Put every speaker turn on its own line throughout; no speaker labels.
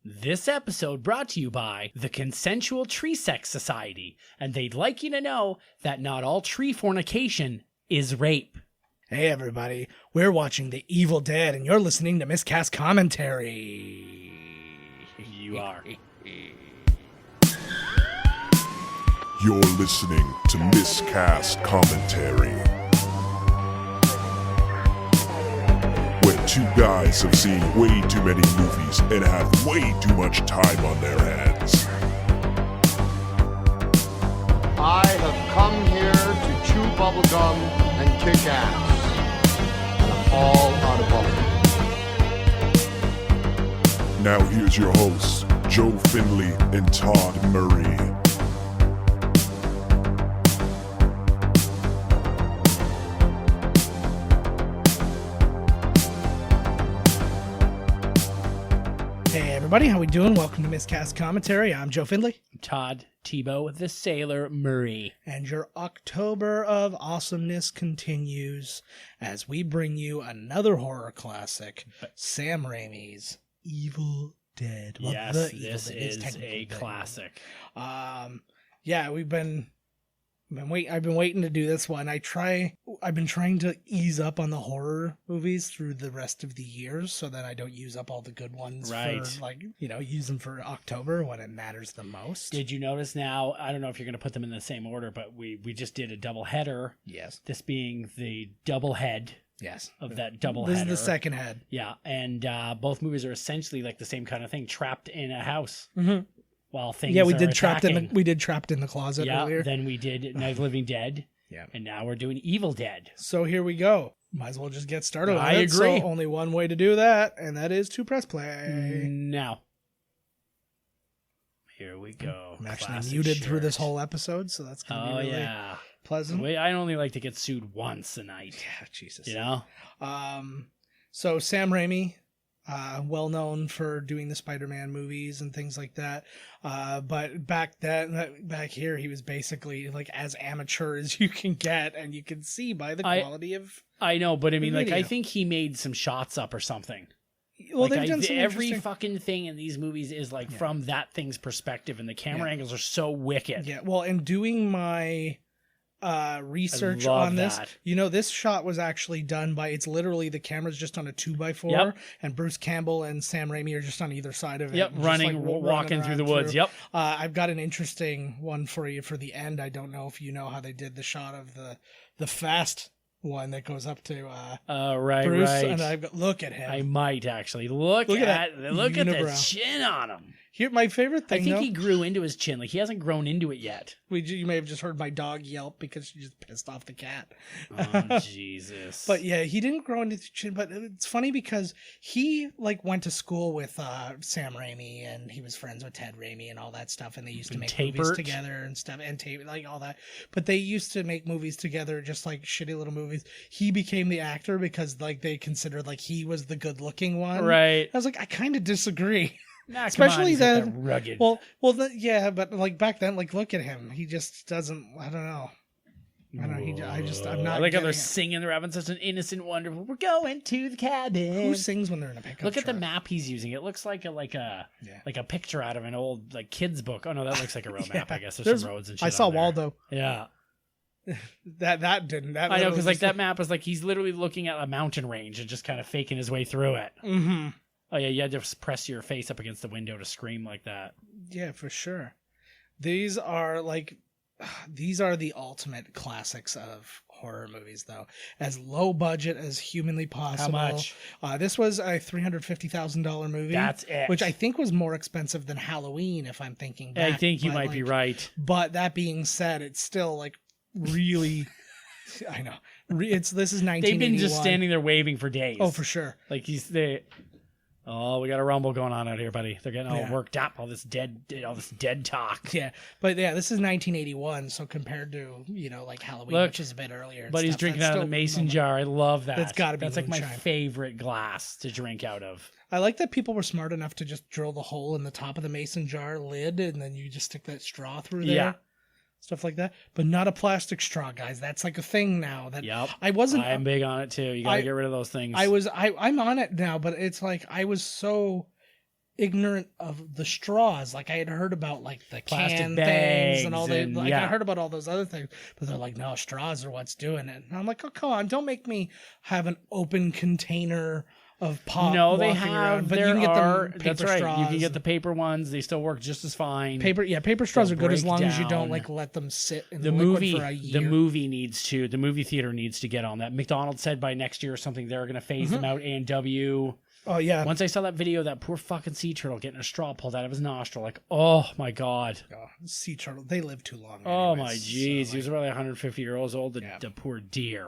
This episode brought to you by the Consensual Tree Sex Society, and they'd like you to know that not all tree fornication is rape.
Hey everybody, we're watching The Evil Dead and you're listening to Miscast Commentary.
You are.
You're listening to Miscast Commentary, where two guys have seen way too many movies and have way too much time on their hands.
I have come here to chew bubblegum and kick ass. And I'm all out of bubblegum.
Now here's your hosts, Joe Findlay and Todd Murray.
Hey everybody, how we doing? Welcome to Miscast Commentary. I'm Joe Findlay.
Todd Tebow, the Sailor Murray.
And your October of awesomeness continues as we bring you another horror classic, Sam Raimi's Evil Dead.
Well, yes, this is a classic.
Yeah, I've been waiting to do this one. I've been trying to ease up on the horror movies through the rest of the years so that I don't use up all the good ones.
Right.
For, use them for October when it matters the most.
Did you notice now, I don't know if you're going to put them in the same order, but we just did a double header.
Yes.
This being the double head.
Yes.
Of that double
This
header.
is the second head.
Yeah, and both movies are essentially like the same kind of thing, trapped in a house.
Mm-hmm.
While things
we
are
did
attacking.
Trapped in the Closet earlier.
Then we did Night of the Living Dead.
Yeah.
And now we're doing Evil Dead.
So here we go. Might as well just get started.
I agree.
So only one way to do that, and that is to press play.
Now. Here we go.
I'm actually
Classic
muted
shirt.
through this whole episode, so that's going to be really pleasant.
Wait, I only like to get sued once a night.
Yeah, Jesus.
You know?
So Sam Raimi, well known for doing the Spider-Man movies and things like that. But back here, he was basically like as amateur as you can get, and you can see by the quality of.
I know, but I mean,
video.
I think he made some shots up or something.
Well, they've done some
every fucking thing in these movies is from that thing's perspective, and the camera angles are so wicked.
Yeah, well, and doing my research on this, this shot was actually done by, it's literally the camera's just on a 2x4, and Bruce Campbell and Sam Raimi are just on either side of it.
Yep, walking through the woods. Yep.
I've got an interesting one for you for the end. I don't know if you know how they did the shot of the fast one that goes up to Bruce, and I've got, look at him.
I might actually look at the chin on him.
Here, my favorite thing.
I think he grew into his chin. Like he hasn't grown into it yet.
You may have just heard my dog yelp because she just pissed off the cat.
Oh Jesus!
But yeah, he didn't grow into his chin. But it's funny because he went to school with Sam Raimi, and he was friends with Ted Raimi and all that stuff, and they used to make movies together and stuff, and all that. But they used to make movies together, just like shitty little movies. He became the actor because they considered he was the good looking one.
Right.
I was like, I kind of disagree.
Nah,
especially then,
rugged.
Well, but back then, look at him. He just doesn't. I don't know. I'm not.
I like how they're singing. They're having such an innocent, wonderful. We're going to the cabin.
Who sings when they're in a pickup?
Look at the map he's using. It looks like a picture out of an old kids book. Oh no, that looks like a real map. I guess there's some roads and shit.
I saw
on there.
Waldo.
Yeah.
That didn't. That
I know, because that map is he's literally looking at a mountain range and just kind of faking his way through it.
Mm-hmm.
Oh yeah, you had to press your face up against the window to scream like that.
Yeah, for sure. These are the ultimate classics of horror movies, though. As low budget as humanly possible.
How much?
This was a $350,000 movie.
That's it.
Which I think was more expensive than Halloween, if I'm thinking back.
I think you might be right.
But that being said, it's still really. I know. This is 1981.
They've been just standing there waving for days.
Oh, for sure.
Oh, we got a rumble going on out here, buddy. They're getting all worked up. All this dead talk.
Yeah, but this is 1981, so compared to Halloween, which is a bit earlier.
But he's drinking out of the mason jar. I love that.
That's got to be.
That's my favorite glass to drink out of.
I like that people were smart enough to just drill the hole in the top of the mason jar lid, and then you just stick that straw through there. Yeah. Stuff like that, but not a plastic straw, guys. That's a thing now. I'm
big on it too. You gotta get rid of those things.
I'm on it now, but it's I was so ignorant of the straws. Like, I had heard about like the
Plastic
can
bags
things and all that. Like,
yeah.
I heard about all those other things, but they're like, no, straws are what's doing it. And I'm like, oh, come on, don't make me have an open container of pop.
No, they
walking
have.
around. But
There
you can get
are.
the paper
That's right.
straws.
You can get the paper ones. They still work just as fine.
Paper straws
They'll
are good as
break
long as you don't
down.
like let them sit in
The
liquid
movie,
for a year.
the movie theater needs to get on that. McDonald's said by next year or something they're going to phase them out. A&W.
Oh yeah.
Once I saw that video, of that poor fucking sea turtle getting a straw pulled out of his nostril, like, oh my god.
Oh, sea turtle. They live too long.
Oh
anyways,
my jeez.
so,
He was probably 150 years old.
Yeah.
The poor deer.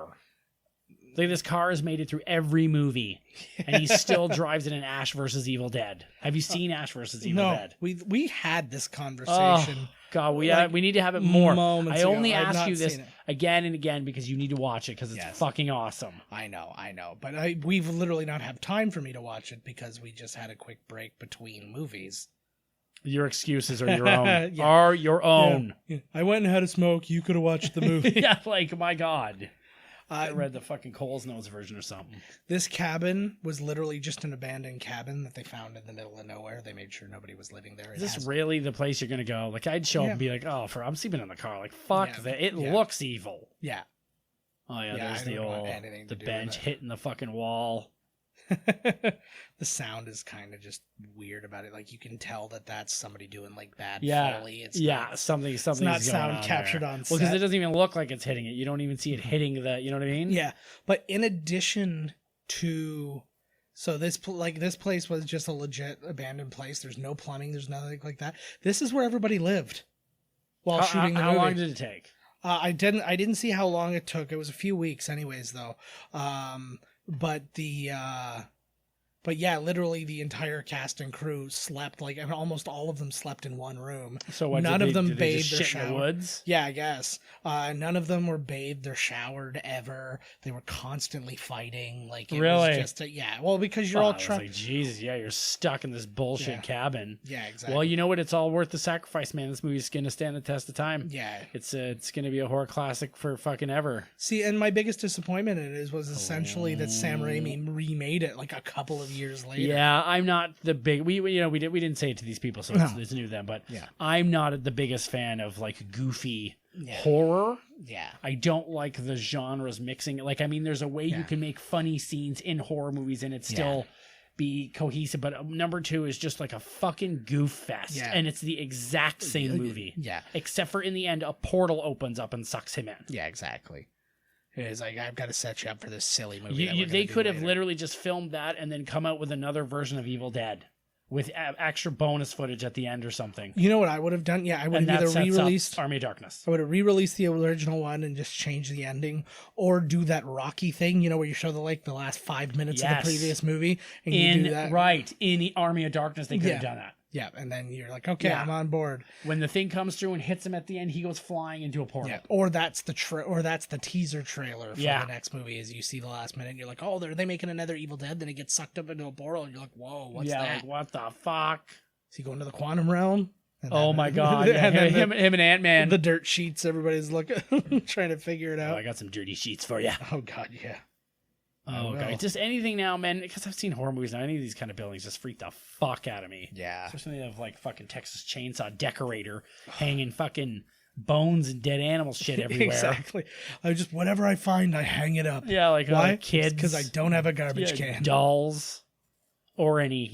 Like, this car has made it through every movie, and he still drives it in Ash versus Evil Dead. Have you seen Ash versus Evil
no,
Dead?
we had this conversation.
Oh, God, we need to have it more. I only ask you this again and again because you need to watch it because it's fucking awesome.
I know. But we've literally not had time for me to watch it because we just had a quick break between movies.
Your excuses are your own. Are your own.
Yeah. I went and had a smoke. You could have watched the movie.
Yeah, like, my God. I read the fucking Cole's Notes version or something.
This cabin was literally just an abandoned cabin that they found in the middle of nowhere. They made sure nobody was living there.
Is this really the place you're going to go? Like, I'd show up and be like, oh, I'm sleeping in the car. Like, fuck that. It looks evil.
Yeah.
Oh, yeah, there's the bench hitting the fucking wall.
The sound is kind of just weird about it. Like, you can tell that that's somebody doing like bad Foley. It's
something's
not sound
on
captured
there.
on set.
Well, because it doesn't even look like it's hitting it. You don't even see it hitting the. You know what I mean?
Yeah, but in addition to, so this place was just a legit abandoned place. There's no plumbing. There's nothing like that. This is where everybody lived while shooting the movie.
How long did it take?
I didn't see how long it took. It was a few weeks, anyways, though. But yeah, literally the entire cast and crew slept, like, and almost all of them slept in one room.
So what,
none of them bathed
or
or showered.
In the woods?
Yeah, I guess. None of them were bathed or showered ever. They were constantly fighting. Like, it was just well, because you're all trying.
Like, Jesus, yeah, you're stuck in this bullshit cabin.
Yeah, exactly.
Well, you know what? It's all worth the sacrifice, man. This movie's gonna stand the test of time.
Yeah,
it's gonna be a horror classic for fucking ever.
See, and my biggest disappointment in it was essentially that Sam Raimi remade it like a couple of years later.
Yeah, I'm not the big. We didn't say it to these people, so it's new to them. But I'm not the biggest fan of like goofy horror.
Yeah,
I don't like the genres mixing. Like, I mean, there's a way you can make funny scenes in horror movies and it still be cohesive. But number two is just like a fucking goof fest, and it's the exact same movie.
Yeah,
except for in the end, a portal opens up and sucks him in.
Yeah, exactly. It's like, I've got to set you up for this silly movie.
They could have literally just filmed that and then come out with another version of Evil Dead with extra bonus footage at the end or something.
You know what I would have done? Yeah, I would have either re-released
Army of Darkness.
I would have re-released the original one and just changed the ending, or do that Rocky thing, where you show the last 5 minutes of the previous movie, and you do that.
Right, in the Army of Darkness, they could have done that.
Yeah, and then you're like, okay, I'm on board.
When the thing comes through and hits him at the end, he goes flying into a portal. Yeah,
or that's the teaser trailer for the next movie. Is you see the last minute, and you're like, oh, they making another Evil Dead. Then he gets sucked up into a portal, and you're like, whoa, what's that?
Like, what the fuck?
Is he going to the quantum realm?
Oh my god! Yeah, him and Ant-Man.
The dirt sheets. Everybody's looking, trying to figure it out.
I got some dirty sheets for you.
Oh god, yeah.
Oh, okay. Just anything now, man, because I've seen horror movies now. Any of these kind of buildings just freak the fuck out of me.
Yeah.
Especially when they have like fucking Texas Chainsaw Decorator hanging fucking bones and dead animal shit everywhere.
Exactly. Whatever I find, I hang it up.
Yeah, like
why?
Kids.
Because I don't have a garbage can.
Dolls. Or any,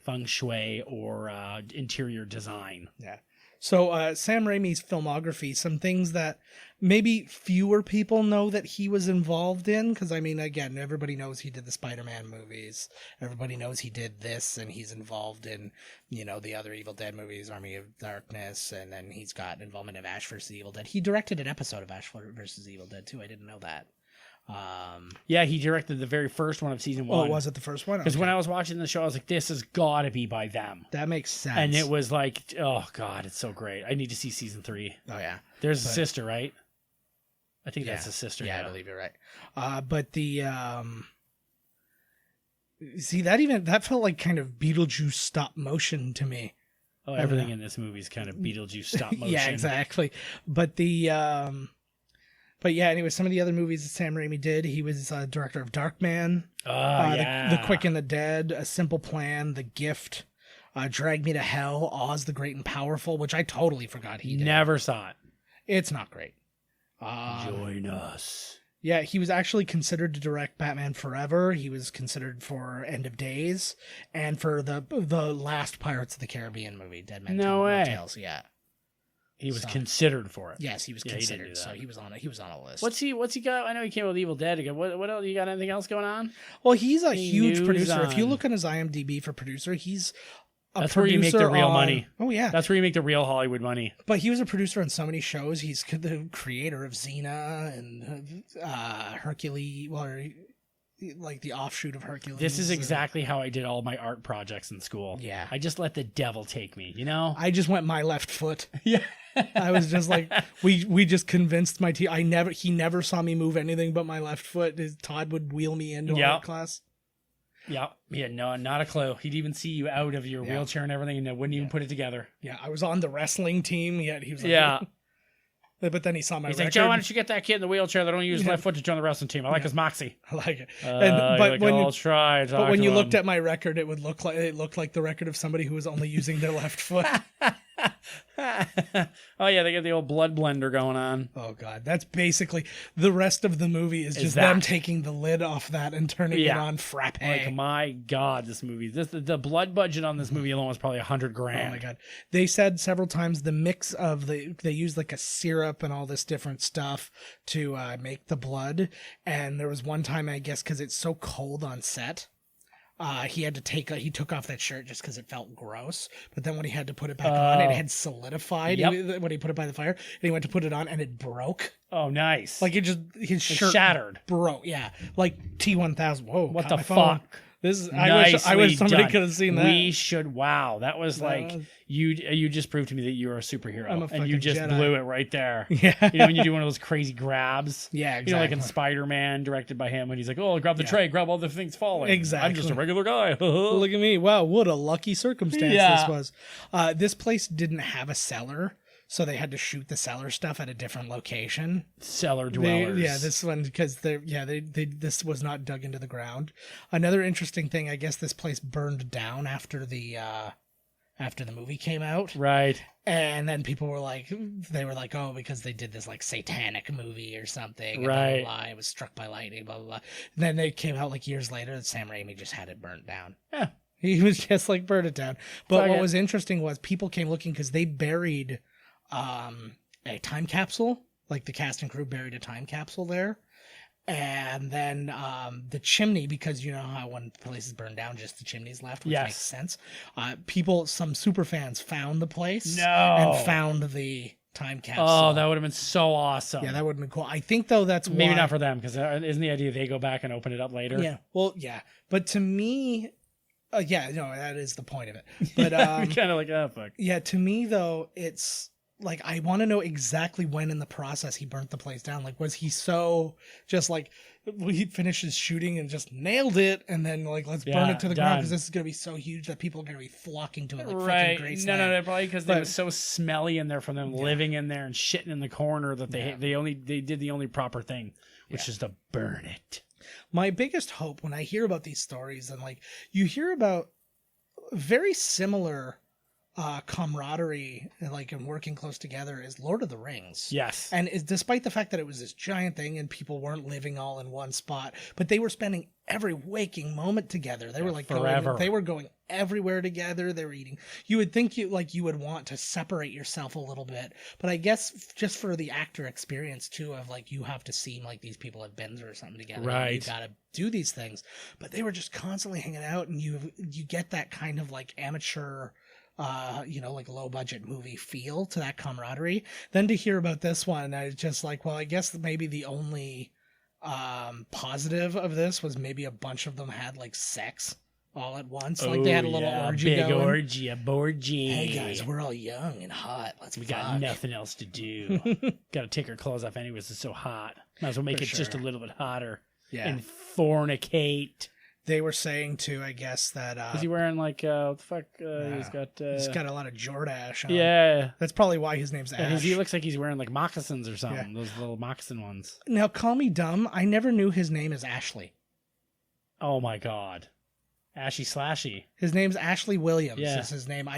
feng shui or interior design.
Yeah. So Sam Raimi's filmography, some things that maybe fewer people know that he was involved in, because, I mean, again, everybody knows he did the Spider-Man movies. Everybody knows he did this, and he's involved in, the other Evil Dead movies, Army of Darkness, and then he's got involvement of Ash vs. Evil Dead. He directed an episode of Ash vs. Evil Dead, too. I didn't know that.
Yeah, he directed the very first one of season 1.
Oh, was it the first one?
Because when I was watching the show, I was like, this has got to be by them.
That makes sense.
And it was like, oh god, it's so great. I need to see season 3.
Oh yeah,
there's a sister, right? I think that's a sister.
Yeah, I believe you're right. But the see, that felt like kind of Beetlejuice stop motion to me.
Oh, everything in this movie is kind of Beetlejuice stop motion.
Yeah, exactly. But But yeah, anyway, some of the other movies that Sam Raimi did, he was director of Darkman, The Quick and the Dead, A Simple Plan, The Gift, Drag Me to Hell, Oz the Great and Powerful, which I totally forgot he did.
Never saw it.
It's not great.
Join us.
Yeah, he was actually considered to direct Batman Forever. He was considered for End of Days and for the last Pirates of the Caribbean movie, Dead Man Tales. Yeah.
He was considered for it.
Yes, he was considered. So he was on a list.
What's he got? I know he came with Evil Dead again. What else? You got anything else going on?
Well, he's a huge producer. If you look on his IMDb for producer, he's
That's where you make the real money.
Oh yeah,
that's where you make the real Hollywood money.
But he was a producer on so many shows. He's the creator of Xena and Hercules, like the offshoot of Hercules.
This is exactly how I did all my art projects in school.
Yeah,
I just let the devil take me. You know,
I just went my left foot.
Yeah.
I was just like, we just convinced my team. He never saw me move anything but my left foot. Todd would wheel me into art class.
Yeah. No, not a clue. He'd even see you out of your wheelchair and everything, and wouldn't even put it together. Yeah,
I was on the wrestling team. Yet he was like,
yeah.
But then he saw my record.
He's like, Joe, why don't you get that kid in the wheelchair that only uses left foot to join the wrestling team? I like his moxie.
I like it.
But when
you looked at my record, it looked like the record of somebody who was only using their left foot.
Oh yeah, they got the old blood blender going on.
Oh god, that's basically the rest of the movie is just them taking the lid off that and turning it on frappe.
Like my god, this movie, the blood budget on this movie alone was probably $100,000.
Oh my god, they said several times the mix of they used like a syrup and all this different stuff to make the blood, and there was one time I guess because it's so cold on set. He took off that shirt just because it felt gross. But then when he had to put it back on, it had solidified when he put it by the fire. And he went to put it on and it broke.
Oh, nice.
Like his shirt
shattered.
Broke. Yeah. Like T-1000. Whoa.
What the fuck?
This is, I wish somebody could have seen that.
We should. Wow. That was you just proved to me that you're a superhero. And you just
Jedi.
Blew it right there.
Yeah.
You know, when you do one of those crazy grabs.
Yeah, exactly.
You know, like in Spider-Man, directed by him, when he's like, oh, grab the tray, grab all the things falling.
Exactly.
I'm just a regular guy.
Look at me. Wow. What a lucky circumstance this was. This place didn't have a cellar. So they had to shoot the cellar stuff at a different location.
Cellar dwellers.
This one because this was not dug into the ground. Another interesting thing, I guess this place burned down after the movie came out.
Right.
And then people were like, oh, because they did this like satanic movie or something.
Right.
And blah, blah, blah. It was struck by lightning. Blah blah blah. And then they came out like years later that Sam Raimi just had it burnt down.
Yeah.
He was just like burned it down. But what was interesting was people came looking because they buried a time capsule, like the cast and crew buried a time capsule there. And then the chimney, because you know how when places burn down, just the chimney's left, which makes sense. Some super fans found the place and found the time capsule.
Oh, that would have been so awesome.
Yeah, that would have been cool. I think, though, that's
maybe not for them, because isn't the idea they go back and open it up later?
Yeah, well, yeah. But to me... that is the point of it. But
kind of like, oh, fuck.
Yeah, to me, though, it's... Like, I want to know exactly when in the process he burnt the place down. Like, was he so just like, he finished his shooting and just nailed it and then, like, let's burn it to the ground because this is going to be so huge that people are going to be flocking to it. Like,
right.
Graceland.
No, probably because it was so smelly in there from them living in there and shitting in the corner that they did the only proper thing, which is to burn it.
My biggest hope when I hear about these stories and, like, you hear about very similar camaraderie and working close together is Lord of the Rings.
Yes.
And despite the fact that it was this giant thing and people weren't living all in one spot, but they were spending every waking moment together. They were like
forever.
They were going everywhere together. They were eating. You would think you would want to separate yourself a little bit, but I guess just for the actor experience too of like you have to seem like these people have been through something together.
Right.
You got to do these things, but they were just constantly hanging out, and you get that kind of like amateur. Like low budget movie feel to that camaraderie. Then to hear about this one, I was just like, well, I guess maybe the only positive of this was maybe a bunch of them had like sex all at once. Like they had a little orgy
big
going.
orgy.
Hey guys, we're all young and hot. We
got nothing else to do. Got to take our clothes off anyways. It's so hot. Might as well make it just a little bit hotter.
Yeah.
And fornicate.
They were saying too, I guess that
is he wearing like what the fuck? He's
got a lot of Jordache on.
Yeah,
that's probably why his name's Ash.
He looks like he's wearing like moccasins or something. Those little moccasin ones.
Now, call me dumb. I never knew his name is Ashley.
Oh my god. Ashy Slashy.
His name's Ashley Williams.
Yeah.
Is his name.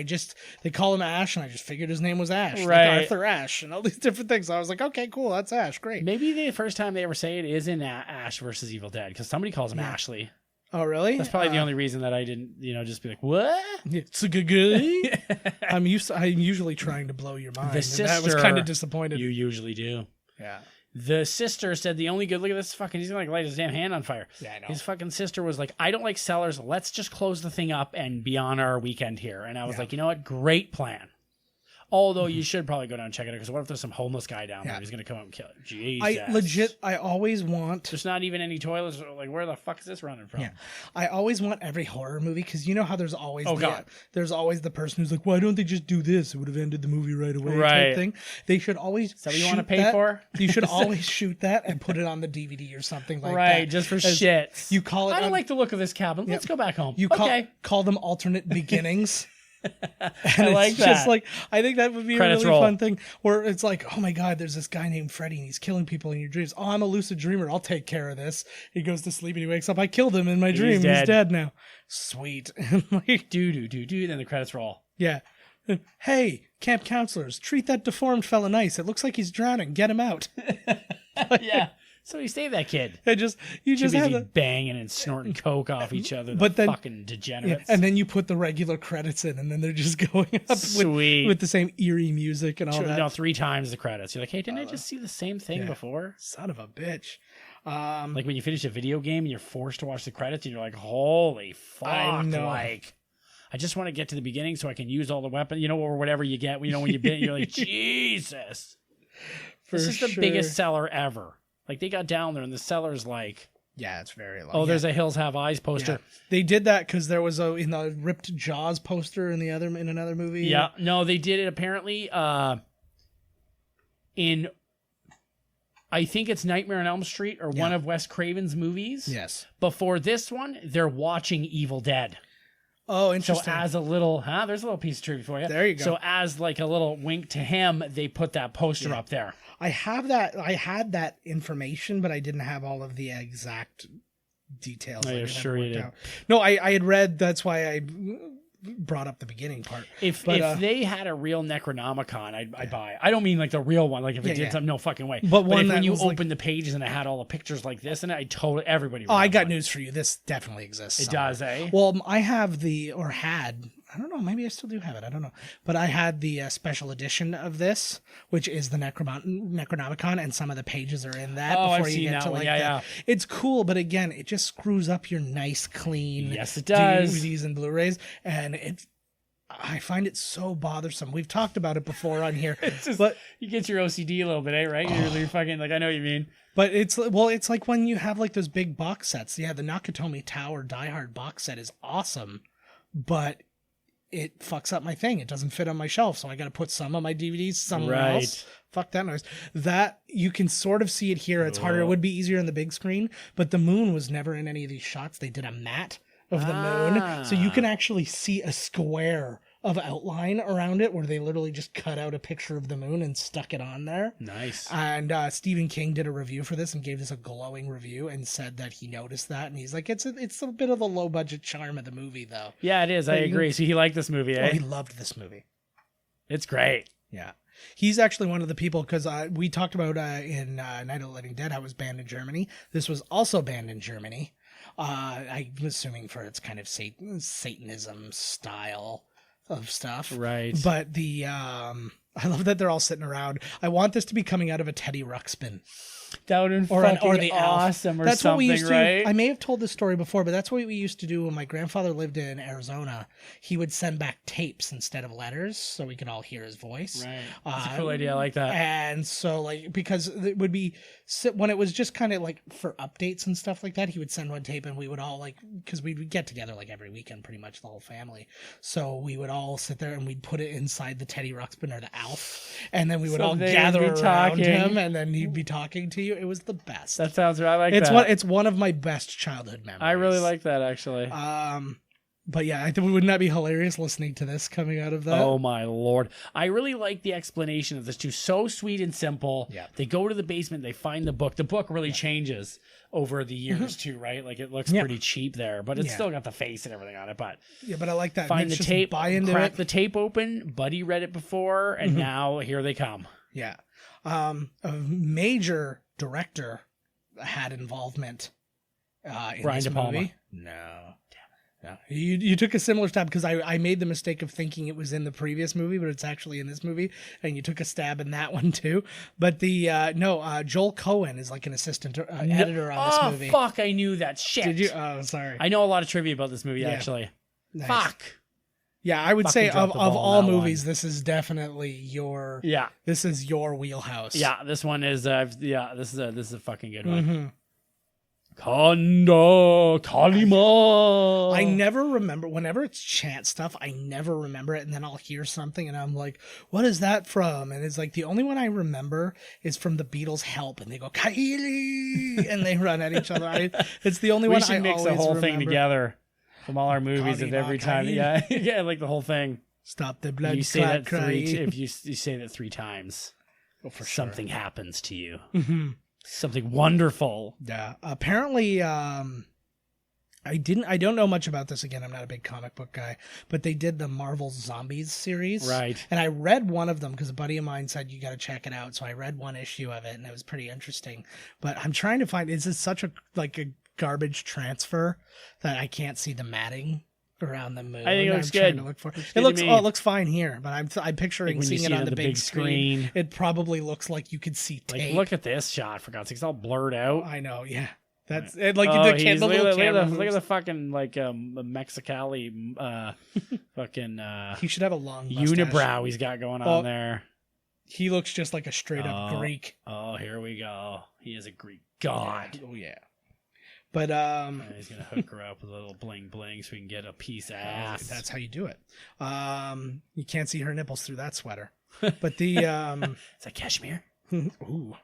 They call him Ash, and I just figured his name was Ash.
Right.
Like Arthur Ashe and all these different things. So I was like, okay, cool, that's Ash, great.
Maybe the first time they ever say it is in Ash versus Evil Dead, because somebody calls him Ashley.
Oh, really?
That's probably the only reason that I didn't, just be like, what?
It's a good guy. I'm usually trying to blow your mind.
The sister,
I was kind of disappointed.
You usually do.
Yeah.
The sister said the only good, look at this fucking, he's gonna light his damn hand on fire.
Yeah, I know.
His fucking sister was like, I don't like cellars. Let's just close the thing up and be on our weekend here. And I was like, you know what? Great plan. Although you should probably go down and check it out, because what if there's some homeless guy down there? He's going to come out and kill it. Jesus.
I always want...
There's not even any toilets. Like, where the fuck is this running from?
Yeah. I always want every horror movie, because you know how there's always there's always the person who's like, why don't they just do this? It would have ended the movie right away type thing. They should always
So you want to pay for?
You should always shoot that and put it on the DVD or something like that.
Right, just for shit.
You call it...
I don't like the look of this cabin. Let's go back home.
You call them alternate beginnings.
I like that.
Just like, I think that would be
Credits
a really
roll.
fun thing where it's like, oh my God, there's this guy named Freddy and he's killing people in your dreams. Oh, I'm a lucid dreamer. I'll take care of this. He goes to sleep and he wakes up. I killed him in my dream. He's dead now. Sweet. And like,
do. Then the credits roll.
Yeah. Hey, camp counselors, treat that deformed fella nice. It looks like he's drowning. Get him out.
Yeah. So you save that kid.
You just have
busy banging and snorting coke off each other.
But then,
fucking degenerates.
And then you put the regular credits in, and then they're just going up with the same eerie music and all that.
No, 3 times the credits. You're like, hey, didn't I just see the same thing before?
Son of a bitch.
Like when you finish a video game and you're forced to watch the credits, and you're like, holy fuck!
I know.
Like, I just want to get to the beginning so I can use all the weapons, or whatever you get. When you bit, you're like, Jesus. This is the biggest seller ever. Like, they got down there, and the seller's like...
Yeah, it's very long.
Oh, there's a Hills Have Eyes poster.
Yeah. They did that because there was in the ripped Jaws poster in another movie.
Yeah. No, they did it apparently in... I think it's Nightmare on Elm Street or one of Wes Craven's movies.
Yes.
Before this one, they're watching Evil Dead.
Oh, interesting.
So as a little... there's a little piece of trivia for you.
There you go.
So as like a little wink to him, they put that poster up there.
I had that information, but I didn't have all of the exact details.
You're sure you did.
No, I had read. That's why I brought up the beginning part.
If they had a real Necronomicon, I'd buy it. I don't mean like the real one. Like if it did something, no fucking way.
But one
when you open the pages and it had all the pictures like this, and everybody.
Oh, I got news for you. This definitely exists.
It does, eh?
Well, I have I don't know. Maybe I still do have it. I don't know. But I had the special edition of this, which is the Necronomicon, and some of the pages are in that.
I've seen that one. Yeah.
It's cool, but again, it just screws up your nice, clean
yes, it does.
DVDs and Blu-rays, and I find it so bothersome. We've talked about it before on here. But
you get your OCD a little bit, eh? Right? You're fucking like, I know what you mean.
But it's like when you have like those big box sets. Yeah, the Nakatomi Tower Die Hard box set is awesome, but it fucks up my thing. It doesn't fit on my shelf, so I got to put some of my DVDs somewhere else. Fuck that noise. That you can sort of see it here. It's harder. It would be easier on the big screen, but the moon was never in any of these shots. They did a matte of the moon, so you can actually see a square of outline around it where they literally just cut out a picture of the moon and stuck it on there.
Nice.
And Stephen King did a review for this and gave this a glowing review and said that he noticed that, and he's like, it's a bit of the low budget charm of the movie though.
Yeah, it is. I agree. So he liked this movie, eh?
Oh, he loved this movie.
It's great.
Yeah. He's actually one of the people, because we talked about in Night of the Living Dead how it was banned in Germany. This was also banned in Germany. I'm assuming for its kind of Satanism style of stuff.
Right.
But I love that they're all sitting around. I want this to be coming out of a Teddy Ruxpin.
That would have been fucking awesome or
that's
something,
what we used
right?
to, I may have told this story before, but that's what we used to do when my grandfather lived in Arizona. He would send back tapes instead of letters so we could all hear his voice.
Right. That's a cool idea. I like that.
And so, like, because it would be, when it was just kind of like for updates and stuff like that, he would send one tape and we would all because we would get together like every weekend, pretty much the whole family. So we would all sit there and we'd put it inside the Teddy Ruxpin or the Alf. And then we would all gather around him and then he'd be talking to you. It was the best.
That sounds right. I like that.
It's one of my best childhood memories.
I really like that, actually.
But yeah, I think wouldn't that be hilarious listening to this coming out of that?
Oh my Lord. I really like the explanation of this too. So sweet and simple.
Yeah.
They go to the basement, they find the book. The book really changes over the years too, right? Like it looks pretty cheap there, but it's still got the face and everything on it. But
yeah, but I like that.
Find the tape, crack the tape open. Buddy read it before, and now here they come.
Yeah. A major director had involvement in
Brian
this
De Palma.
movie. No. Yeah. You took a similar stab because I made the mistake of thinking it was in the previous movie, but it's actually in this movie, and you took a stab in that one too. But Joel Cohen is like an assistant editor on this movie.
Oh fuck! I knew that shit.
Did you? Oh, sorry.
I know a lot of trivia about this movie actually.
Nice.
Fuck.
Yeah, I would say of all movies, this is definitely your This is your wheelhouse.
Yeah, this one is. This is a fucking good one. Kanda Kalima.
I never remember, whenever it's chant stuff, I never remember it, and then I'll hear something and I'm like, what is that from? And it's like the only one I remember is from the Beatles' Help, and they go Kylie and they run at each other. It's the only one I always remember. We should mix the whole
thing together from all our movies of every time. Yeah, like the whole thing.
Stop the blood.
You say that if you say that 3 times,
for
something happens to you. Something wonderful.
Yeah. Apparently, I don't know much about this. Again, I'm not a big comic book guy, but they did the Marvel Zombies series.
Right.
And I read one of them because a buddy of mine said, you got to check it out. So I read one issue of it and it was pretty interesting, but I'm trying to find, is this such a garbage transfer that I can't see the matting around the moon?
I think it looks good.
It looks fine here, but I'm picturing seeing it on the big screen. It probably looks like you could see tape.
Like, look at this shot, for God's sake. It's all blurred out.
I know, yeah. That's
right.
it. Like the little camera.
Look at the fucking Mexicali fucking
he should have a long mustache.
Unibrow he's got going on there.
He looks just like a straight up Greek.
Oh, here we go. He is a Greek god.
Yeah. Oh yeah. But
he's gonna hook her up with a little bling bling so we can get a piece of ass.
That's how you do it. You can't see her nipples through that sweater. But the
is that cashmere?
Ooh.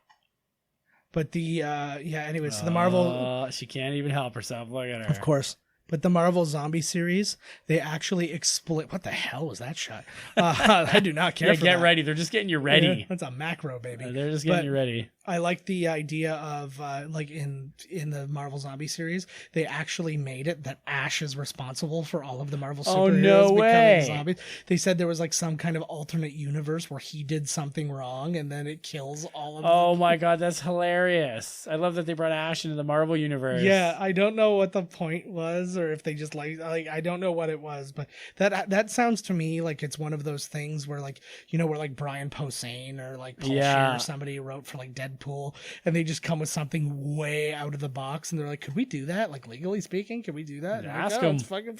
But the anyway, so the Marvel
she can't even help herself. Look at her.
Of course. But the Marvel Zombie series, they actually exploit. What the hell was that shot? I do not care.
Get
that.
Ready. They're just getting you ready.
Yeah, that's a macro, baby.
They're just getting you ready.
I like the idea of like in the Marvel Zombie series, they actually made it that Ash is responsible for all of the Marvel superheroes becoming zombies. They said there was like some kind of alternate universe where he did something wrong and then it kills all of them.
Oh my God, that's hilarious! I love that they brought Ash into the Marvel universe.
Yeah, I don't know what the point was, or if they just like I don't know what it was, but that sounds to me like it's one of those things where like where like Brian Posehn or like Paul Scheer or somebody wrote for like Deadpool, and they just come with something way out of the box, and they're like, could we do that? Like legally speaking, can we do that?
Ask them.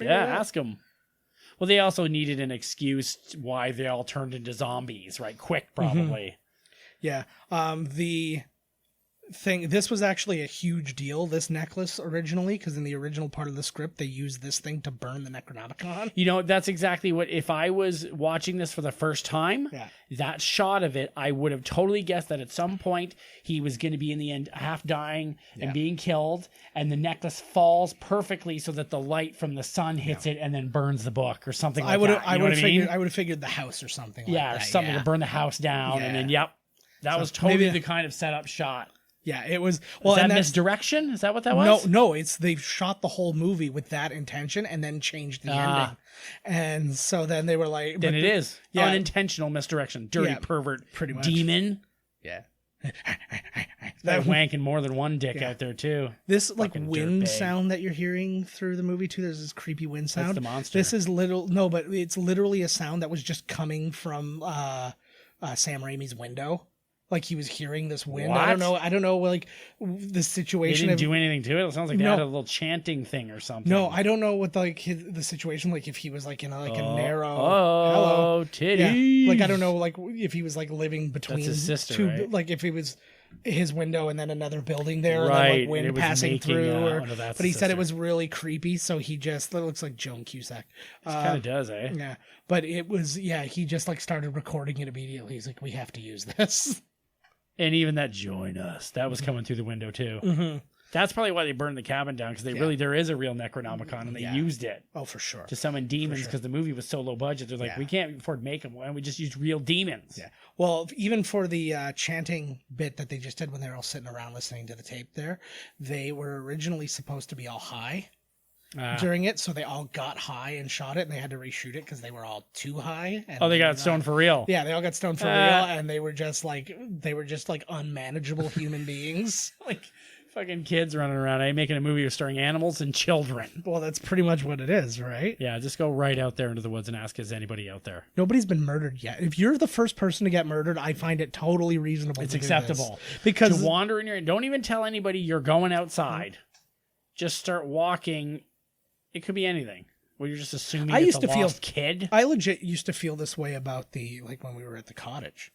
Ask them. Well, they also needed an excuse why they all turned into zombies, right? Quick, probably.
Yeah. The thing, this was actually a huge deal, this necklace originally, because in the original part of the script they used this thing to burn the Necronomicon.
That's exactly what, if I was watching this for the first time, that shot of it, I would have totally guessed that at some point he was going to be in the end half dying and being killed, and the necklace falls perfectly so that the light from the sun hits it and then burns the book or something like that.
I would have figured the house or something like that.
Or something to burn the house down, and then that was totally the kind of setup shot.
Yeah, it was. Well,
is that misdirection? Is that what that was?
No. It's they shot the whole movie with that intention and then changed the ending, and so then they were like,
"Then it is unintentional misdirection, dirty pervert,
pretty much
demon."
Yeah,
that wanking more than one dick out there too.
This like wind sound that you're hearing through the movie too. There's this creepy wind sound.
That's the monster.
This is but it's literally a sound that was just coming from Sam Raimi's window. Like he was hearing this wind.
What?
I don't know. Like the situation.
They didn't do anything to it. It sounds like they had a little chanting thing or something.
No, I don't know what the situation. Like if he was like in a narrow.
Oh, titties.
Yeah. Like I don't know. Like if he was like living between
That's his sister,
two.
Right?
Like if he was his window and then another building there,
right?
And then, like wind passing through. But he said it was really creepy. So he just that looks like Joan Cusack.
Kind of does, eh?
Yeah, but it was he just like started recording it immediately. He's like, we have to use this.
And even that join us, that was coming through the window too.
Mm-hmm.
That's probably why they burned the cabin down, because there is a real Necronomicon, and they used it.
Oh, for sure.
To summon demons, because the movie was so low budget. They're like, we can't afford to make them. Why don't we just use real demons?
Yeah. Well, even for the chanting bit that they just did when they were all sitting around listening to the tape there, they were originally supposed to be all high during it, so they all got high and shot it, and they had to reshoot it because they were all too high. And
they got stoned for real.
Yeah, they all got stoned for real, and they were just like unmanageable human beings.
Like fucking kids running around, making a movie starring animals and children.
Well, that's pretty much what it is, right?
Yeah, just go right out there into the woods and ask, is anybody out there?
Nobody's been murdered yet. If you're the first person to get murdered, I find it totally reasonable.
It's acceptable.
Because
to wander in your... Don't even tell anybody you're going outside. Just start walking. It could be anything. Well, you're just assuming it's a lost kid.
I legit used to feel this way about when we were at the cottage.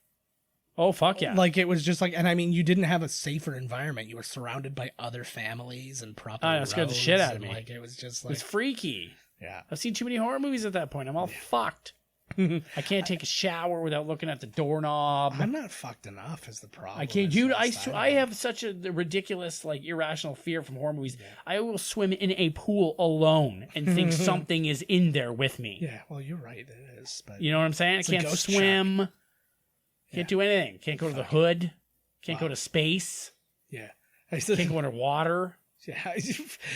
Oh, fuck yeah.
Like, it was just like, and I mean, you didn't have a safer environment. You were surrounded by other families and proper roads.
That scared the shit out of me.
Like, it was just like...
It was freaky.
Yeah.
I've seen too many horror movies at that point. I'm all fucked. I can't take a shower without looking at the doorknob.
I'm not fucked enough is the problem.
I can't, dude. I have such a ridiculous, irrational fear from horror movies. Yeah. I will swim in a pool alone and think something is in there with me.
Yeah, well, you're right. It is. But
you know what I'm saying? I can't swim. Check. Can't do anything. Can't go to the hood. Can't go to space.
Yeah.
Can't go underwater.
Yeah.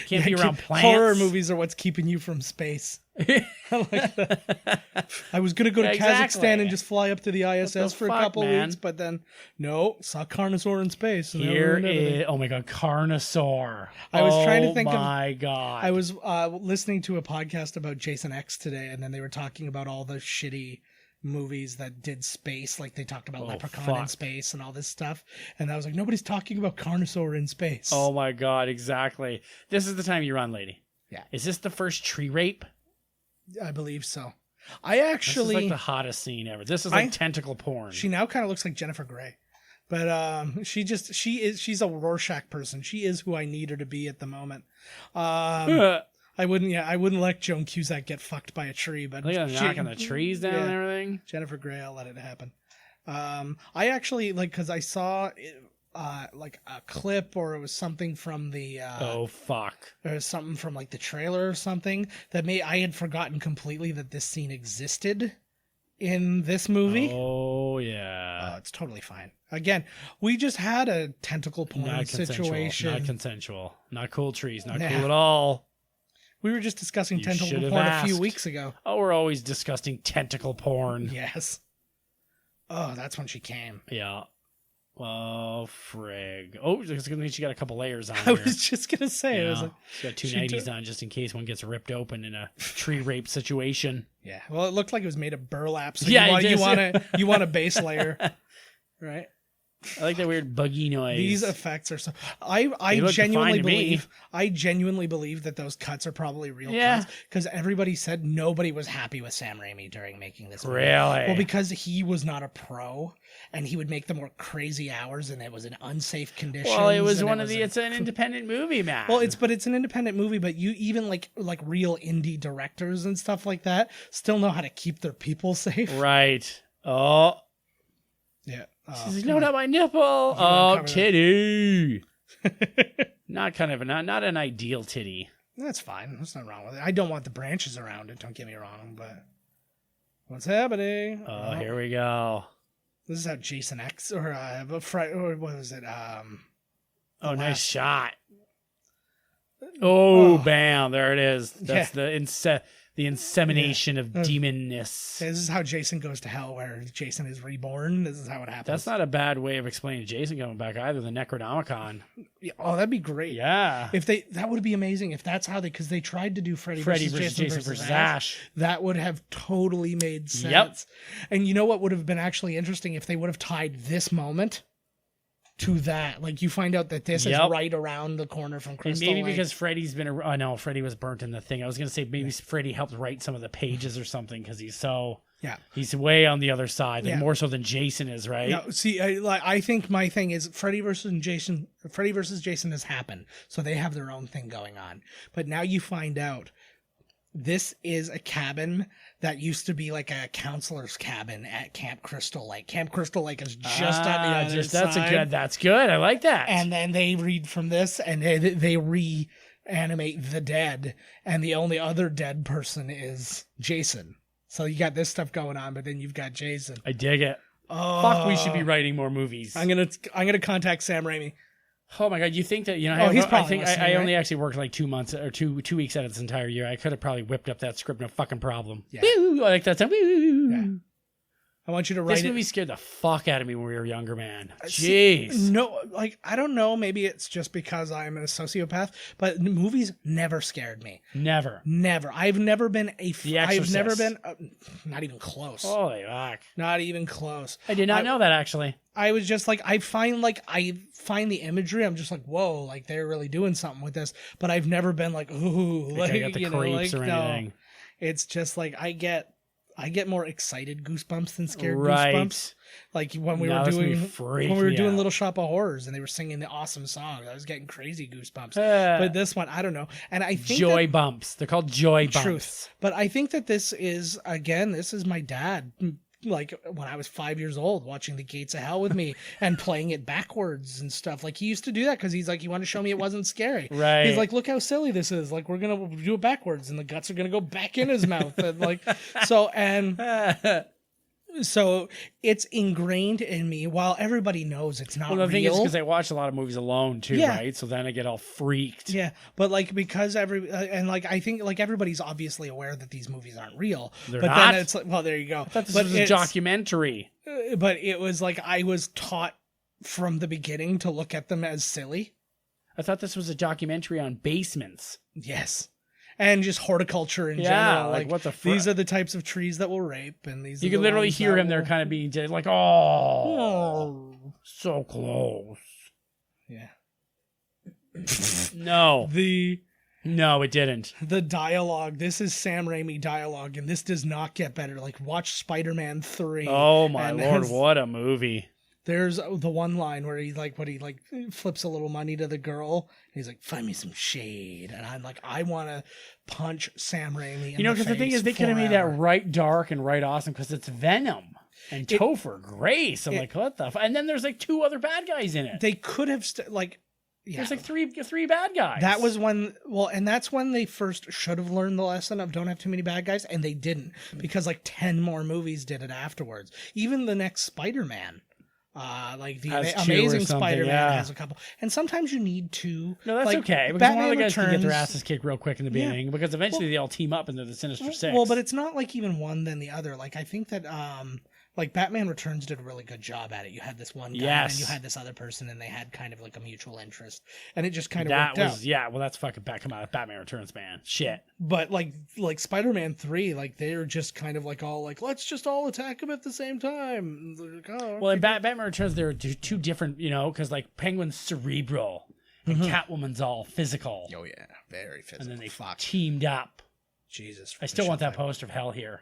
Can't be around plants.
Horror movies are what's keeping you from space. I like that. I was going to go to Kazakhstan and just fly up to the ISS for a couple weeks, but then, no, saw Carnosaur in space. And
oh my God, Carnosaur.
I was trying to think
of... Oh my God.
I was listening to a podcast about Jason X today, and then they were talking about all the shitty movies that did space, like they talked about Leprechaun in space and all this stuff, and I was like, nobody's talking about Carnosaur in space.
Oh my God, exactly. This is the time you run, lady.
Yeah.
Is this the first tree rape?
I believe so. This is
like the hottest scene ever. This is like tentacle porn.
She now kind of looks like Jennifer Grey, but she's a Rorschach person. She is who I need her to be at the moment. I wouldn't let Joan Cusack get fucked by a tree, but
look at knocking the trees down and everything.
Jennifer Grey, I'll let it happen. I actually because I saw like a clip, or it was something from the
oh fuck,
or something from like the trailer or something that I had forgotten completely that this scene existed in this movie.
Oh yeah,
it's totally fine. Again, we just had a tentacle porn situation.
Not consensual. Not cool trees. Not cool at all.
We were just discussing tentacle porn a few weeks ago.
Oh, we're always discussing tentacle porn.
Yes. Oh, that's when she came.
Yeah. Oh, frig. Oh, it's going to mean she got a couple layers on
I was just going to say.
Yeah. She got two 90s on just in case one gets ripped open in a tree rape situation.
Yeah. Well, it looked like it was made of burlap. So you want a base layer. Right?
I like that weird buggy noise.
These effects are so. I genuinely believe that those cuts are probably real cuts, because everybody said nobody was happy with Sam Raimi during making this movie.
Really?
Well, because he was not a pro, and he would make them work crazy hours, and it was an unsafe condition.
Well, it was it's an independent movie, man.
Well, it's an independent movie, but you even like real indie directors and stuff like that still know how to keep their people safe.
Right. Oh.
Yeah.
She's like, no, not my nipple. Oh, titty. Not an ideal titty.
That's fine. There's nothing wrong with it. I don't want the branches around it. Don't get me wrong, but what's happening?
Oh, here we go.
This is how Jason X or what was it?
Nice shot. Oh, bam! There it is. That's the insemination of demonness.
This is how Jason goes to hell, where Jason is reborn. This is how it happens.
That's not a bad way of explaining Jason coming back either. The Necronomicon.
Yeah, that'd be great.
Yeah.
That would be amazing if that's how because they tried to do Freddy versus Jason versus Ash. That would have totally made sense. Yep. And you know what would have been actually interesting if they would have tied this moment to that. Like, you find out that this is right around the corner from Crystal
And maybe
Lake.
because Freddy's been... no, Freddy was burnt in the thing. I was going to say maybe Freddy helped write some of the pages or something because he's so...
Yeah.
He's way on the other side, more so than Jason is, right?
No, see, I think my thing is Freddy versus Jason has happened, so they have their own thing going on. But now you find out This is a cabin that used to be like a counselor's cabin at Camp Crystal Lake. Camp Crystal Lake is just on the other side.
That's good. I like that.
And then they read from this, and they reanimate the dead, and the only other dead person is Jason. So you got this stuff going on, but then you've got Jason.
I dig it. Oh, fuck, we should be writing more movies.
I'm gonna contact Sam Raimi.
Oh my god, you think that, I only actually worked like 2 months or two weeks out of this entire year. I could have probably whipped up that script, no fucking problem.
Yeah.
Woo, I like that sound.
Yeah. I want you to write
this movie scared the fuck out of me when we were younger, man. Jeez.
No, like, I don't know. Maybe it's just because I'm a sociopath, but movies never scared me.
Never.
I've never been not even close.
Holy fuck.
Not even close.
I did not know that, actually.
I was just like, I find the imagery. I'm just like, whoa, like they're really doing something with this. But I've never been like, ooh, like,
I got the creeps or anything.
No. It's just like, I get more excited goosebumps than scared goosebumps. Like when we were doing Little Shop of Horrors and they were singing the awesome song, I was getting crazy goosebumps. But this one, I don't know. And I think
joy bumps. They're called joy bumps.
Truth. But I think that this is my dad. Like when I was 5 years old, watching The Gates of Hell with me and playing it backwards and stuff. Like he used to do that because he's like, he wanted to show me it wasn't scary.
Right.
He's like, look how silly this is. Like we're gonna do it backwards and the guts are gonna go back in his mouth. And like so it's ingrained in me. While everybody knows it's not real.
Well, the thing is, because I watch a lot of movies alone too, right? So then I get all freaked.
Yeah, but like because I think like everybody's obviously aware that these movies aren't real.
They're
but
not?
Then it's like, well, there you go.
I thought this was a documentary.
But it was like I was taught from the beginning to look at them as silly.
I thought this was a documentary on basements.
Yes. And just horticulture in general. Like what the fuck? These are the types of trees that will rape, and these.
You can literally hear him there, kind of being like, "Oh, so close."
Yeah.
No, it didn't.
The dialogue. This is Sam Raimi dialogue, and this does not get better. Like watch Spider-Man 3.
Oh my lord, what a movie!
There's the one line where he flips a little money to the girl. And he's like, "Find me some shade," and I'm like, I want to punch Sam Raimi. Because the thing is,
they could have made that right dark and right awesome because it's Venom and Topher Grace. I'm like, what the? And then there's like 2 other bad guys in it.
They could have
there's like three bad guys.
That was when, and that's when they first should have learned the lesson of don't have too many bad guys, and they didn't because like 10 more movies did it afterwards. Even the next Spider-Man. Like the Amazing Spider-Man has a couple, and sometimes you need to.
No, that's okay. Because one of the guys can get their asses kicked real quick in the beginning, because eventually they all team up and they're the Sinister Six.
Well, but it's not like even one then the other. Like I think that like Batman Returns did a really good job at it. You had this one guy and you had this other person, and they had kind of like a mutual interest, and it just kind of worked out.
Yeah, well, that's fucking come out of Batman Returns, man. Shit.
But like Spider-Man 3, like they're just kind of like all like, let's just all attack him at the same time. Like,
well, in Batman Returns, there are 2 different, because like Penguin's cerebral and Catwoman's all physical.
Oh yeah, very physical.
And then they teamed up.
Jesus,
I still want that poster of Hell here.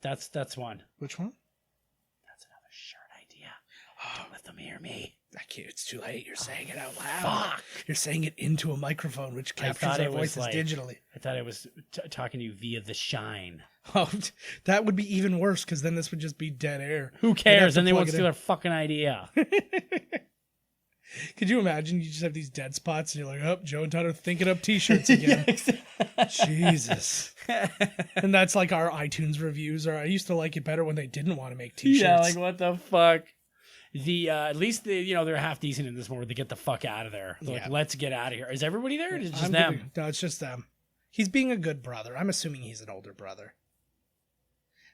That's one.
Which one?
That's another shirt idea. Don't let them hear me.
I can't, it's too late. You're saying it out loud. Fuck. You're saying it into a microphone, which captures our voices digitally.
I thought I was talking to you via The Shine.
Oh, that would be even worse, because then this would just be dead air.
Who cares? Then they won't steal their fucking idea.
Could you imagine you just have these dead spots and you're like, oh, Joe and Todd are thinking up t-shirts again. Jesus. And that's like our iTunes reviews. Or I used to like it better when they didn't want to make t-shirts.
Yeah, like what the fuck? At least they're half decent in this one where they get the fuck out of there. They're like, let's get out of here. Is everybody there? Or is it just them?
No, it's just them. He's being a good brother. I'm assuming he's an older brother.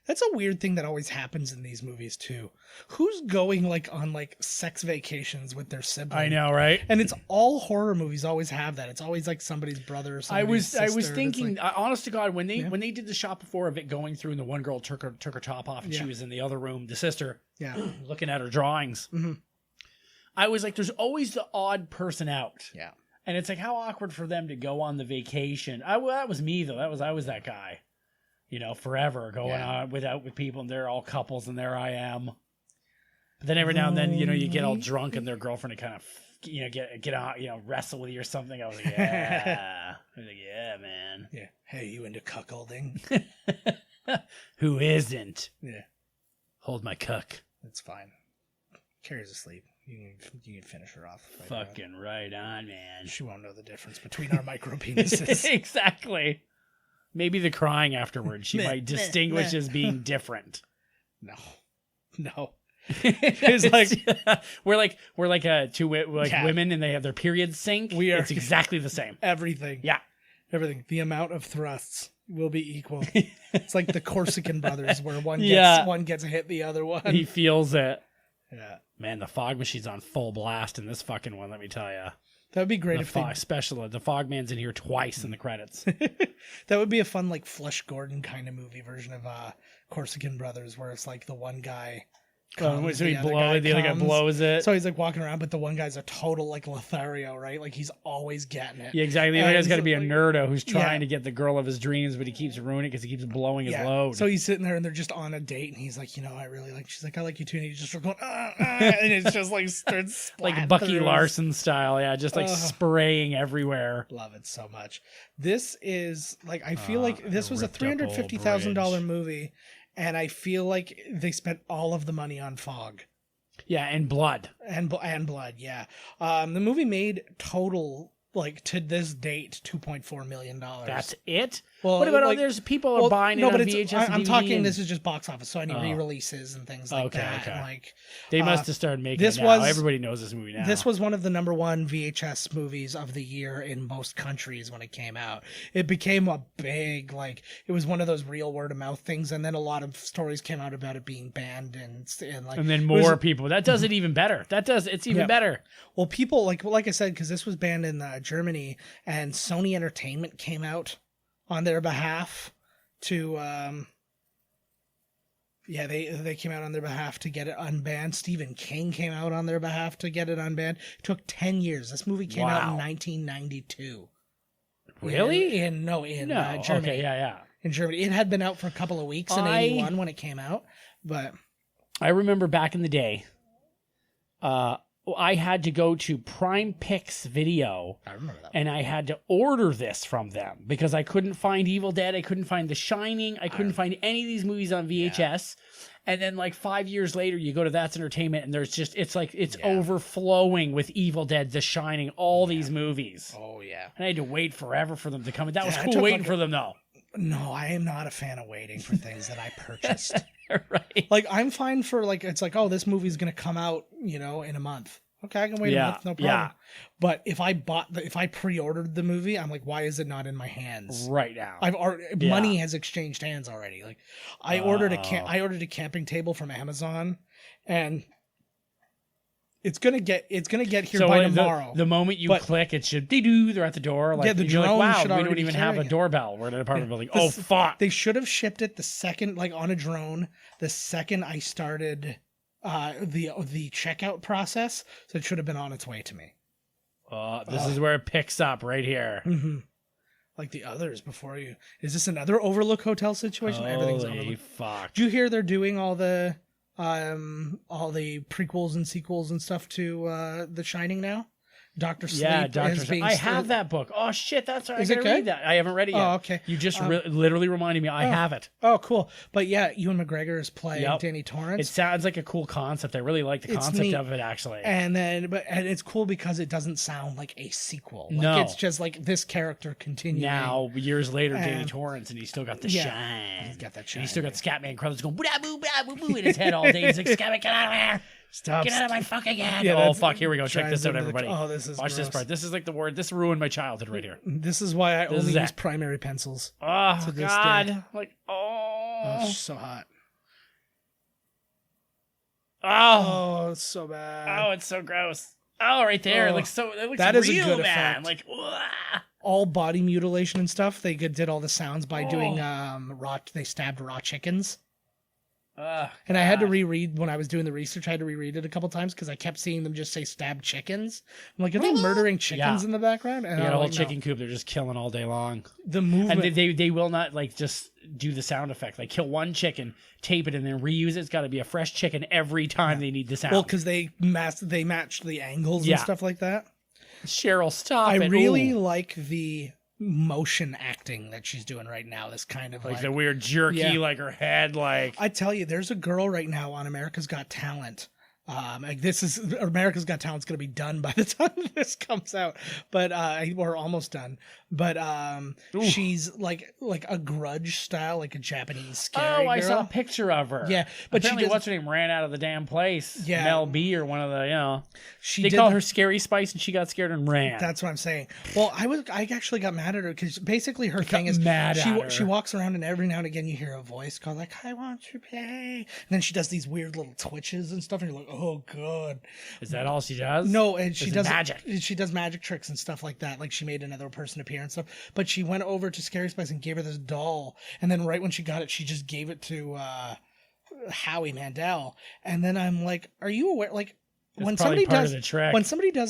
That's a weird thing that always happens in these movies too. Who's going on sex vacations with their sibling?
I know, right?
And it's all horror movies always have that. It's always like somebody's brother or somebody's sister.
I was thinking, honest to God, when they did the shot before of it going through and the one girl took her top off and she was in the other room, the sister, looking at her drawings. Mm-hmm. I was like, there's always the odd person out.
Yeah.
And it's like, how awkward for them to go on the vacation. That was me though. I was that guy. Forever going on with people, and they're all couples, and there I am. But then every now and then, you get all drunk and their girlfriend to kind of, get out, wrestle with you or something. I was like, yeah. Yeah, man.
Yeah. Hey, you into cuckolding?
Who isn't?
Yeah.
Hold my cuck.
That's fine. Carrie's asleep. You can finish her off.
Fucking right on, man.
She won't know the difference between our micro penises.
Exactly. Maybe the crying afterwards. She might distinguish as being different.
No.
It's like we're like two women and they have their periods sync. It's exactly the same.
Everything.
Yeah.
Everything. The amount of thrusts will be equal. It's like the Corsican brothers where one gets hit the other one.
He feels it.
Yeah.
Man, the fog machine's on full blast in this fucking one, let me tell you.
That would be great
the fog man's in here twice in the credits.
That would be a fun like Flush Gordon kind of movie version of Corsican Brothers where it's like the one guy comes,
so the other guy blows it.
So he's like walking around, but the one guy's a total like Lothario, right? Like he's always getting it.
Yeah, exactly. The other guy's got to be a nerdo who's trying to get the girl of his dreams, but he keeps ruining it because he keeps blowing his load.
So he's sitting there and they're just on a date, and he's like, I really like. She's like, I like you too, and he's just going, and it's just like starts
like Bucky Larson style, just like spraying everywhere.
Love it so much. This is like I feel like this was a $350,000 movie. And I feel like they spent all of the money on fog.
Yeah, and blood.
And blood, yeah. The movie made total, like, to this date, $2.4 million.
That's it?
Well,
what about there's people are buying it on VHS
I'm talking, this is just box office, so any re-releases and things like that.
Okay.
And like,
they must have started making it now. Everybody knows this movie now.
This was one of the #1 VHS movies of the year in most countries when it came out. It became a big, like, it was one of those real word-of-mouth things, and then a lot of stories came out about it being banned and
then more people. That does it even better. It's even better.
Well, people, like I said, because this was banned in Germany, and Sony Entertainment came out on their behalf to they came out on their behalf to get it unbanned. Stephen King came out on their behalf to get it unbanned. It took 10 years. This movie came out in 1992.
Really?
In Germany.
Okay, yeah.
In Germany. It had been out for a couple of weeks in 81 when it came out, but
I remember back in the day, I had to go to Prime Pix Video.
I remember that.
And I had to order this from them because I couldn't find Evil Dead. I couldn't find The Shining. I couldn't find any of these movies on VHS. Yeah. And then like 5 years later, you go to That's Entertainment and there's just, it's overflowing with Evil Dead, The Shining, all these movies.
Oh, yeah.
And I had to wait forever for them to come. That was cool waiting for them though.
No, I am not a fan of waiting for things that I purchased.
Right.
Like, I'm fine for, like, it's like, oh, this movie's going to come out, in a month. Okay, I can wait a month, no problem. Yeah. But if I pre-ordered the movie, I'm like, why is it not in my hands
right now?
Money has exchanged hands already. Like, I ordered a camping table from Amazon, and it's gonna get here by tomorrow.
The moment you click, it should they're at the door. Like,
the drone
wow,
should
we don't even have a doorbell. We're in an apartment building. Oh fuck!
They should have shipped it the second, like on a drone, the second I started the checkout process, so it should have been on its way to me.
This is where it picks up right here.
Mm-hmm. Like the others before you. Is this another Overlook Hotel situation? Everything's Overlook.
Fuck.
Did you hear they're doing all the prequels and sequels and stuff to The Shining now? Dr. Sleep.
Yeah, Dr. Sleep. I have that book. Oh shit, that's right.
Is it good?
Read that. I haven't read it yet.
Oh, okay.
You just literally reminded me. I have it.
Oh, cool. But yeah, Ewan McGregor is playing Danny Torrance.
It sounds like a cool concept. I really like the concept of it, actually.
And it's cool because it doesn't sound like a sequel. Like, it's just like this character continuing.
Now, years later, Danny Torrance, and he's still got the shine.
He's got that shine.
And he's still got Scatman Crothers going boo boo boo boo in his head all day. He's like, Scatman, get out of here.
Stop.
Get out of my fucking head. Yeah, oh, fuck. Here we go. Check this out, everybody.
This is
Watch
gross.
this part. This is like the word. This ruined my childhood right here.
This is why I only use primary pencils.
Oh, God. Like,
oh, it's so hot.
Oh,
it's so bad.
Oh, it's so gross. Oh, right there. It looks
that
real,
is a good
man.
effect.
Like,
all body mutilation and stuff. They did all the sounds by doing they stabbed raw chickens. And I had to reread when I was doing the research. I had to reread it a couple times because I kept seeing them just say "stab chickens." I'm like, are they murdering chickens in the background? And
they got a whole chicken coop. They're just killing all day long.
The movement,
and they will not like just do the sound effect. Like kill one chicken, tape it, and then reuse it. It's got to be a fresh chicken every time they need the sound.
Well, because they match the angles and stuff like that.
Cheryl, stop!
I really like the motion acting that she's doing right now. This kind of
like the weird jerky, like her head. Like
I tell you, there's a girl right now on America's Got Talent. This is America's Got Talent's going to be done by the time this comes out, but we're almost done. But she's like a Grudge style, like a Japanese scary girl.
I saw a picture of her.
Yeah, but
apparently what's her name ran out of the damn place.
Yeah,
Mel B or one of the they call her Scary Spice, and she got scared and ran.
That's what I'm saying. Well, I actually got mad at her because basically her thing is she walks around and every now and again you hear a voice call like "I want to play," and then she does these weird little twitches and stuff, and you're like, oh god,
is that all she does?
No, and she does
magic.
She does magic tricks and stuff like that. Like she made another person appear and stuff. But she went over to Scary Spice and gave her this doll, and then right when she got it, she just gave it to Howie Mandel. And then I'm like, are you aware? Like when somebody does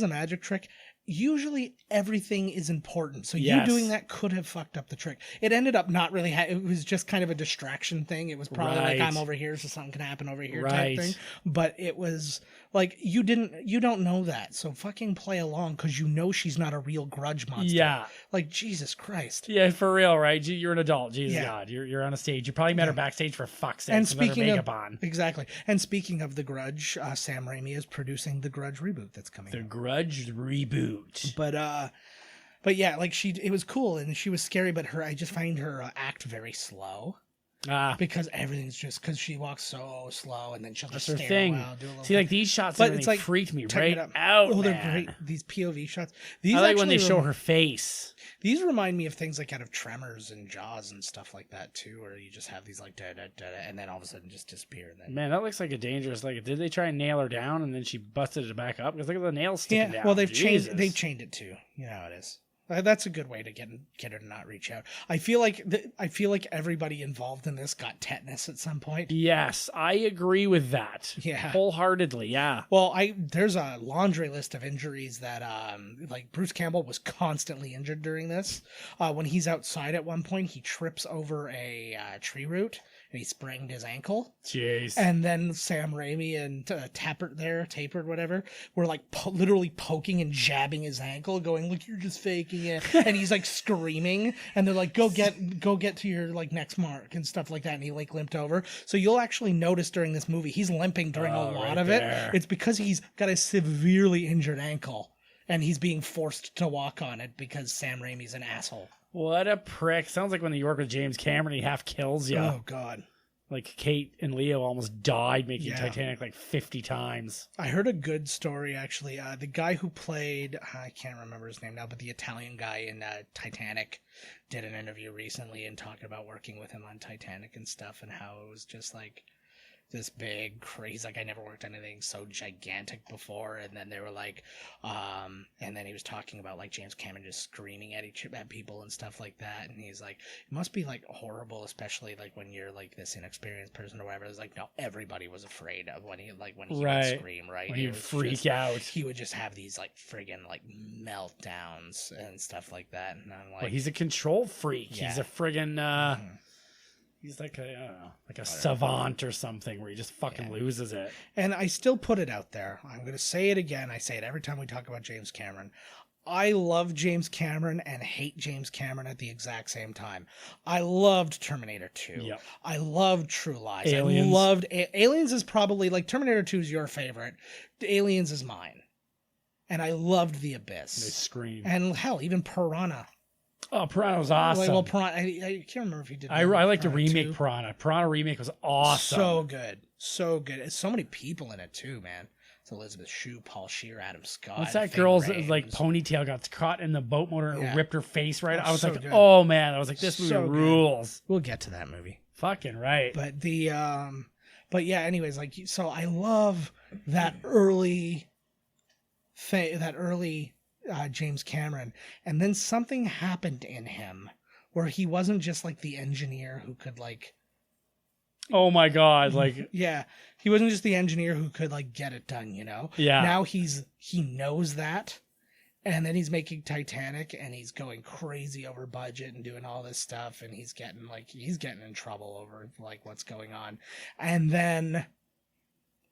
a magic trick, usually everything is important. So you doing that could have fucked up the trick. It ended up not really. It was just kind of a distraction thing. It was probably like I'm over here, so something can happen over here type thing. But it was like you don't know that. So fucking play along because you know she's not a real Grudge monster. Yeah. Like Jesus Christ.
Yeah, for real, right? You're an adult. Jesus God, you're on a stage. You probably met her backstage for fuck's sake.
And speaking of exactly, and speaking of the Grudge, Sam Raimi is producing the Grudge reboot that's coming.
The Grudge reboot.
But yeah, like it was cool and she was scary, but I just find her act very slow. Because everything's just because she walks so slow and then she'll just stare a while, do a little.
See, like these shots, but it's like freaked me right out.
Oh, they're great. These POV shots. These
I like when they show her face.
These remind me of things like out of Tremors and Jaws and stuff like that too, where you just have these like da da da, and then all of a sudden just disappear. And then
man, that looks like a dangerous. Like, did they try and nail her down and then she busted it back up? Because look at the nails sticking down.
Well, they've chained it too. You know how it is. That's a good way to get her to not reach out. I feel like everybody involved in this got tetanus at some point.
Yes, I agree with that.
Yeah,
wholeheartedly. Yeah.
Well, there's a laundry list of injuries that like Bruce Campbell was constantly injured during this. When he's outside at one point, he trips over a tree root and he sprained his ankle.
Jeez.
And then Sam Raimi and Tapered, whatever, were like literally poking and jabbing his ankle, going, "Look, you're just faking it." And he's like screaming, and they're like, go get to your like next mark and stuff like that. And he like limped over. So you'll actually notice during this movie he's limping during a lot of it. It's because he's got a severely injured ankle and he's being forced to walk on it because Sam Raimi's an asshole.
What a prick. Sounds like when you work with James Cameron, he half kills you.
Oh, God.
Like Kate and Leo almost died making Titanic like 50 times.
I heard a good story, actually. The guy who played, I can't remember his name now, but the Italian guy in Titanic did an interview recently and talked about working with him on Titanic and stuff and how it was just like this big crazy, like I never worked on anything so gigantic before. And then they were like, and then he was talking about like James Cameron just screaming at people and stuff like that. And he's like, it must be like horrible, especially like when you're like this inexperienced person or whatever. It's like, no, everybody was afraid of when he would scream, right?
When he'd freak out.
He would just have these like friggin' like meltdowns and stuff like that. And I'm like,
well, he's a control freak. Yeah. He's a friggin', he's like a, I don't know, like a savant or something where he just fucking loses it.
And I still put it out there. I'm going to say it again. I say it every time we talk about James Cameron. I love James Cameron and hate James Cameron at the exact same time. I loved Terminator 2. Yep. I loved True Lies. Aliens. I loved Aliens is probably like Terminator 2 is your favorite. Aliens is mine. And I loved The Abyss.
They scream.
And hell, even Piranha.
Oh, Piranha was awesome.
Well, Piranha, I can't remember if you did.
I like the remake 2. Piranha. Piranha remake was awesome.
So good. So good. It's so many people in it too, man. It's Elizabeth Shue, Paul Scheer, Adam Scott.
What's that girl's like ponytail got caught in the boat motor and ripped her face right? I was like, good. Oh man. I was like, this movie rules.
We'll get to that movie.
Fucking right.
But but yeah, anyways, like, so I love that early James Cameron, and then something happened in him where he wasn't just like the engineer who could like
Oh my God. Like,
yeah, he wasn't just the engineer who could like get it done, you know?
Yeah.
Now he knows that. And then he's making Titanic and he's going crazy over budget and doing all this stuff. And he's getting in trouble over like what's going on. And then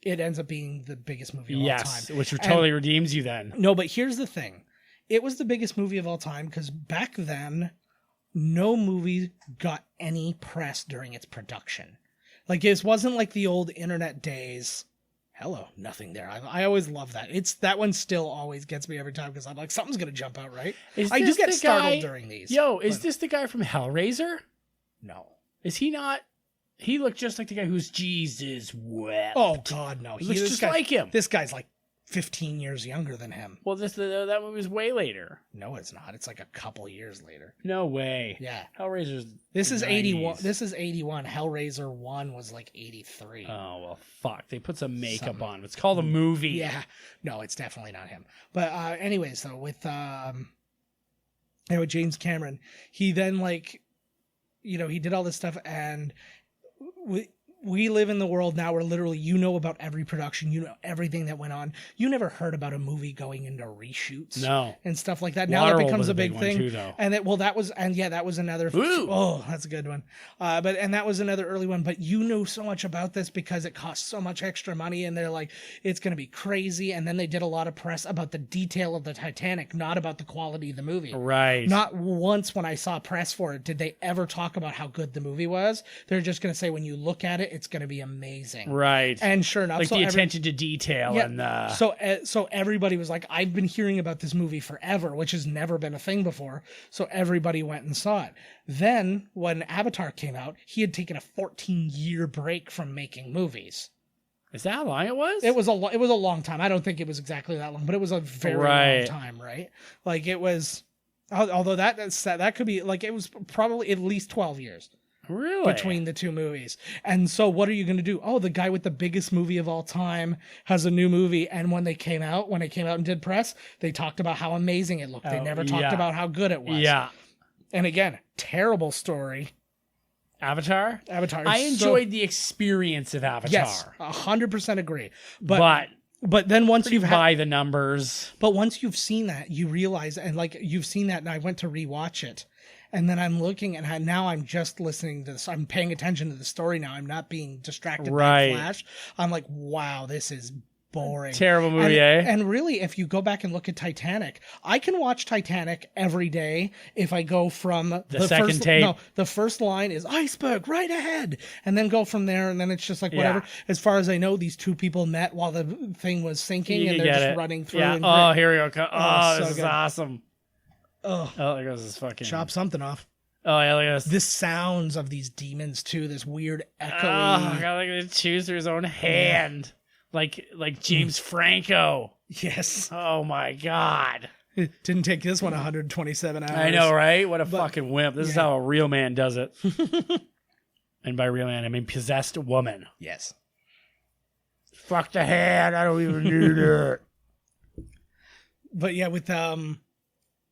it ends up being the biggest movie of all time.
Which totally redeems you then.
No, but here's the thing. It was the biggest movie of all time because back then, no movie got any press during its production. Like, it wasn't like the old internet days. Hello, nothing there. I always love that. That one still always gets me every time because I'm like, something's going to jump out, right? I do get startled during these.
Is this the guy from Hellraiser?
No.
Is he not? He looked just like the guy who's Jesus wept.
Oh, God, no.
He looks just like him.
This guy's like 15 years younger than him.
Well, that movie was way later.
No, it's not. It's like a couple years later.
No way.
Yeah.
Hellraiser's
This is 81. This is 81. Hellraiser 1 was like 83.
Oh, well, fuck. They put some makeup on. It's called a movie.
Yeah. No, it's definitely not him. But anyways, though, with James Cameron, he then like, you know, he did all this stuff and we live in the world now where literally you know about every production, you know everything that went on. You never heard about a movie going into reshoots, and stuff like that. Now that becomes a big thing. Too, and that was another.
Ooh.
Oh, that's a good one. And that was another early one. But you know so much about this because it costs so much extra money, and they're like, it's going to be crazy. And then they did a lot of press about the detail of the Titanic, not about the quality of the movie.
Right.
Not once when I saw press for it did they ever talk about how good the movie was. They're just going to say when you look at it, it's going to be amazing.
Right.
And sure enough,
like the attention to detail.
Yeah,
and
so everybody was like, I've been hearing about this movie forever, which has never been a thing before. So everybody went and saw it. Then when Avatar came out, he had taken a 14-year break from making movies.
Is that how long it was?
It was a long time. I don't think it was exactly that long, but it was a very long time, right? Like it was, although that could be like, it was probably at least 12 years.
Really?
Between the two movies. And so what are you going to do? Oh, the guy with the biggest movie of all time has a new movie. And when it came out and did press, they talked about how amazing it looked. They never talked about how good it was.
Yeah.
And again, terrible story.
Avatar? I enjoyed the experience of Avatar.
Yes, 100% agree. But then once you've
by the numbers.
But once you've seen that, you realize, and like you've seen that, and I went to rewatch it. And then I'm looking, and now I'm just listening to this. I'm paying attention to the story now. I'm not being distracted by Flash. I'm like, wow, this is boring.
Terrible movie, eh?
And really, if you go back and look at Titanic, I can watch Titanic every day if I go from the second first tape. No, the first line is iceberg right ahead, and then go from there, and then it's just like whatever. Yeah. As far as I know, these two people met while the thing was sinking, and they're just running through.
Yeah.
And
here we go. Oh, this is awesome.
Oh,
there goes this fucking...
Chop something off.
Oh, yeah, look at this.
The sounds of these demons, too. This weird echoey...
Oh, God, look at it choose through his own hand. Like James Franco.
Yes.
Oh, my God.
It didn't take this one 127 hours.
I know, right? What a fucking wimp. This is how a real man does it. And by real man, I mean possessed woman.
Yes.
Fuck the hand. I don't even need it.
But yeah, with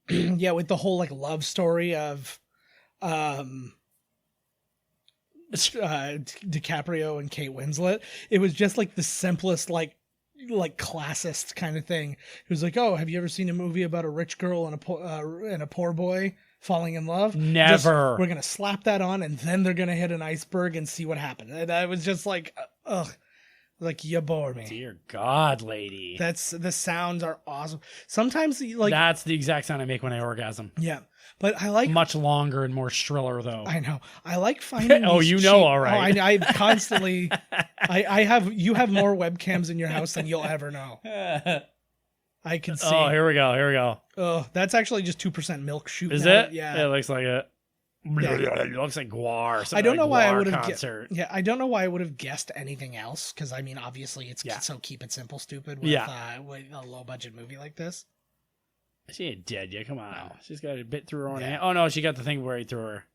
with the whole like love story of DiCaprio and Kate Winslet, it was just like the simplest like classist kind of thing. It was like, oh, have you ever seen a movie about a rich girl and a poor boy falling in love?
Never.
We're gonna slap that on, and then they're gonna hit an iceberg and see what happens. And I was just like, ugh. Like, you bore me.
Dear God, lady.
The sounds are awesome. Sometimes, like...
That's the exact sound I make when I orgasm.
Yeah. But I like...
Much longer and more shriller, though.
I know. I like finding
oh, you know all right.
Oh, I constantly... You have more webcams in your house than you'll ever know. I can see.
Oh, here we go.
Oh, that's actually just 2% milk shooting.
Is it?
Yeah.
It looks like it.
Yeah.
It looks like Guar.
I don't know why I would have.
I
don't know why I would have guessed anything else. Because I mean, obviously, it's so keep it simple, stupid. With a low budget movie like this.
She ain't dead yet. Come on, no. She's got a bit through her own hand. Oh no, she got the thing where he threw her.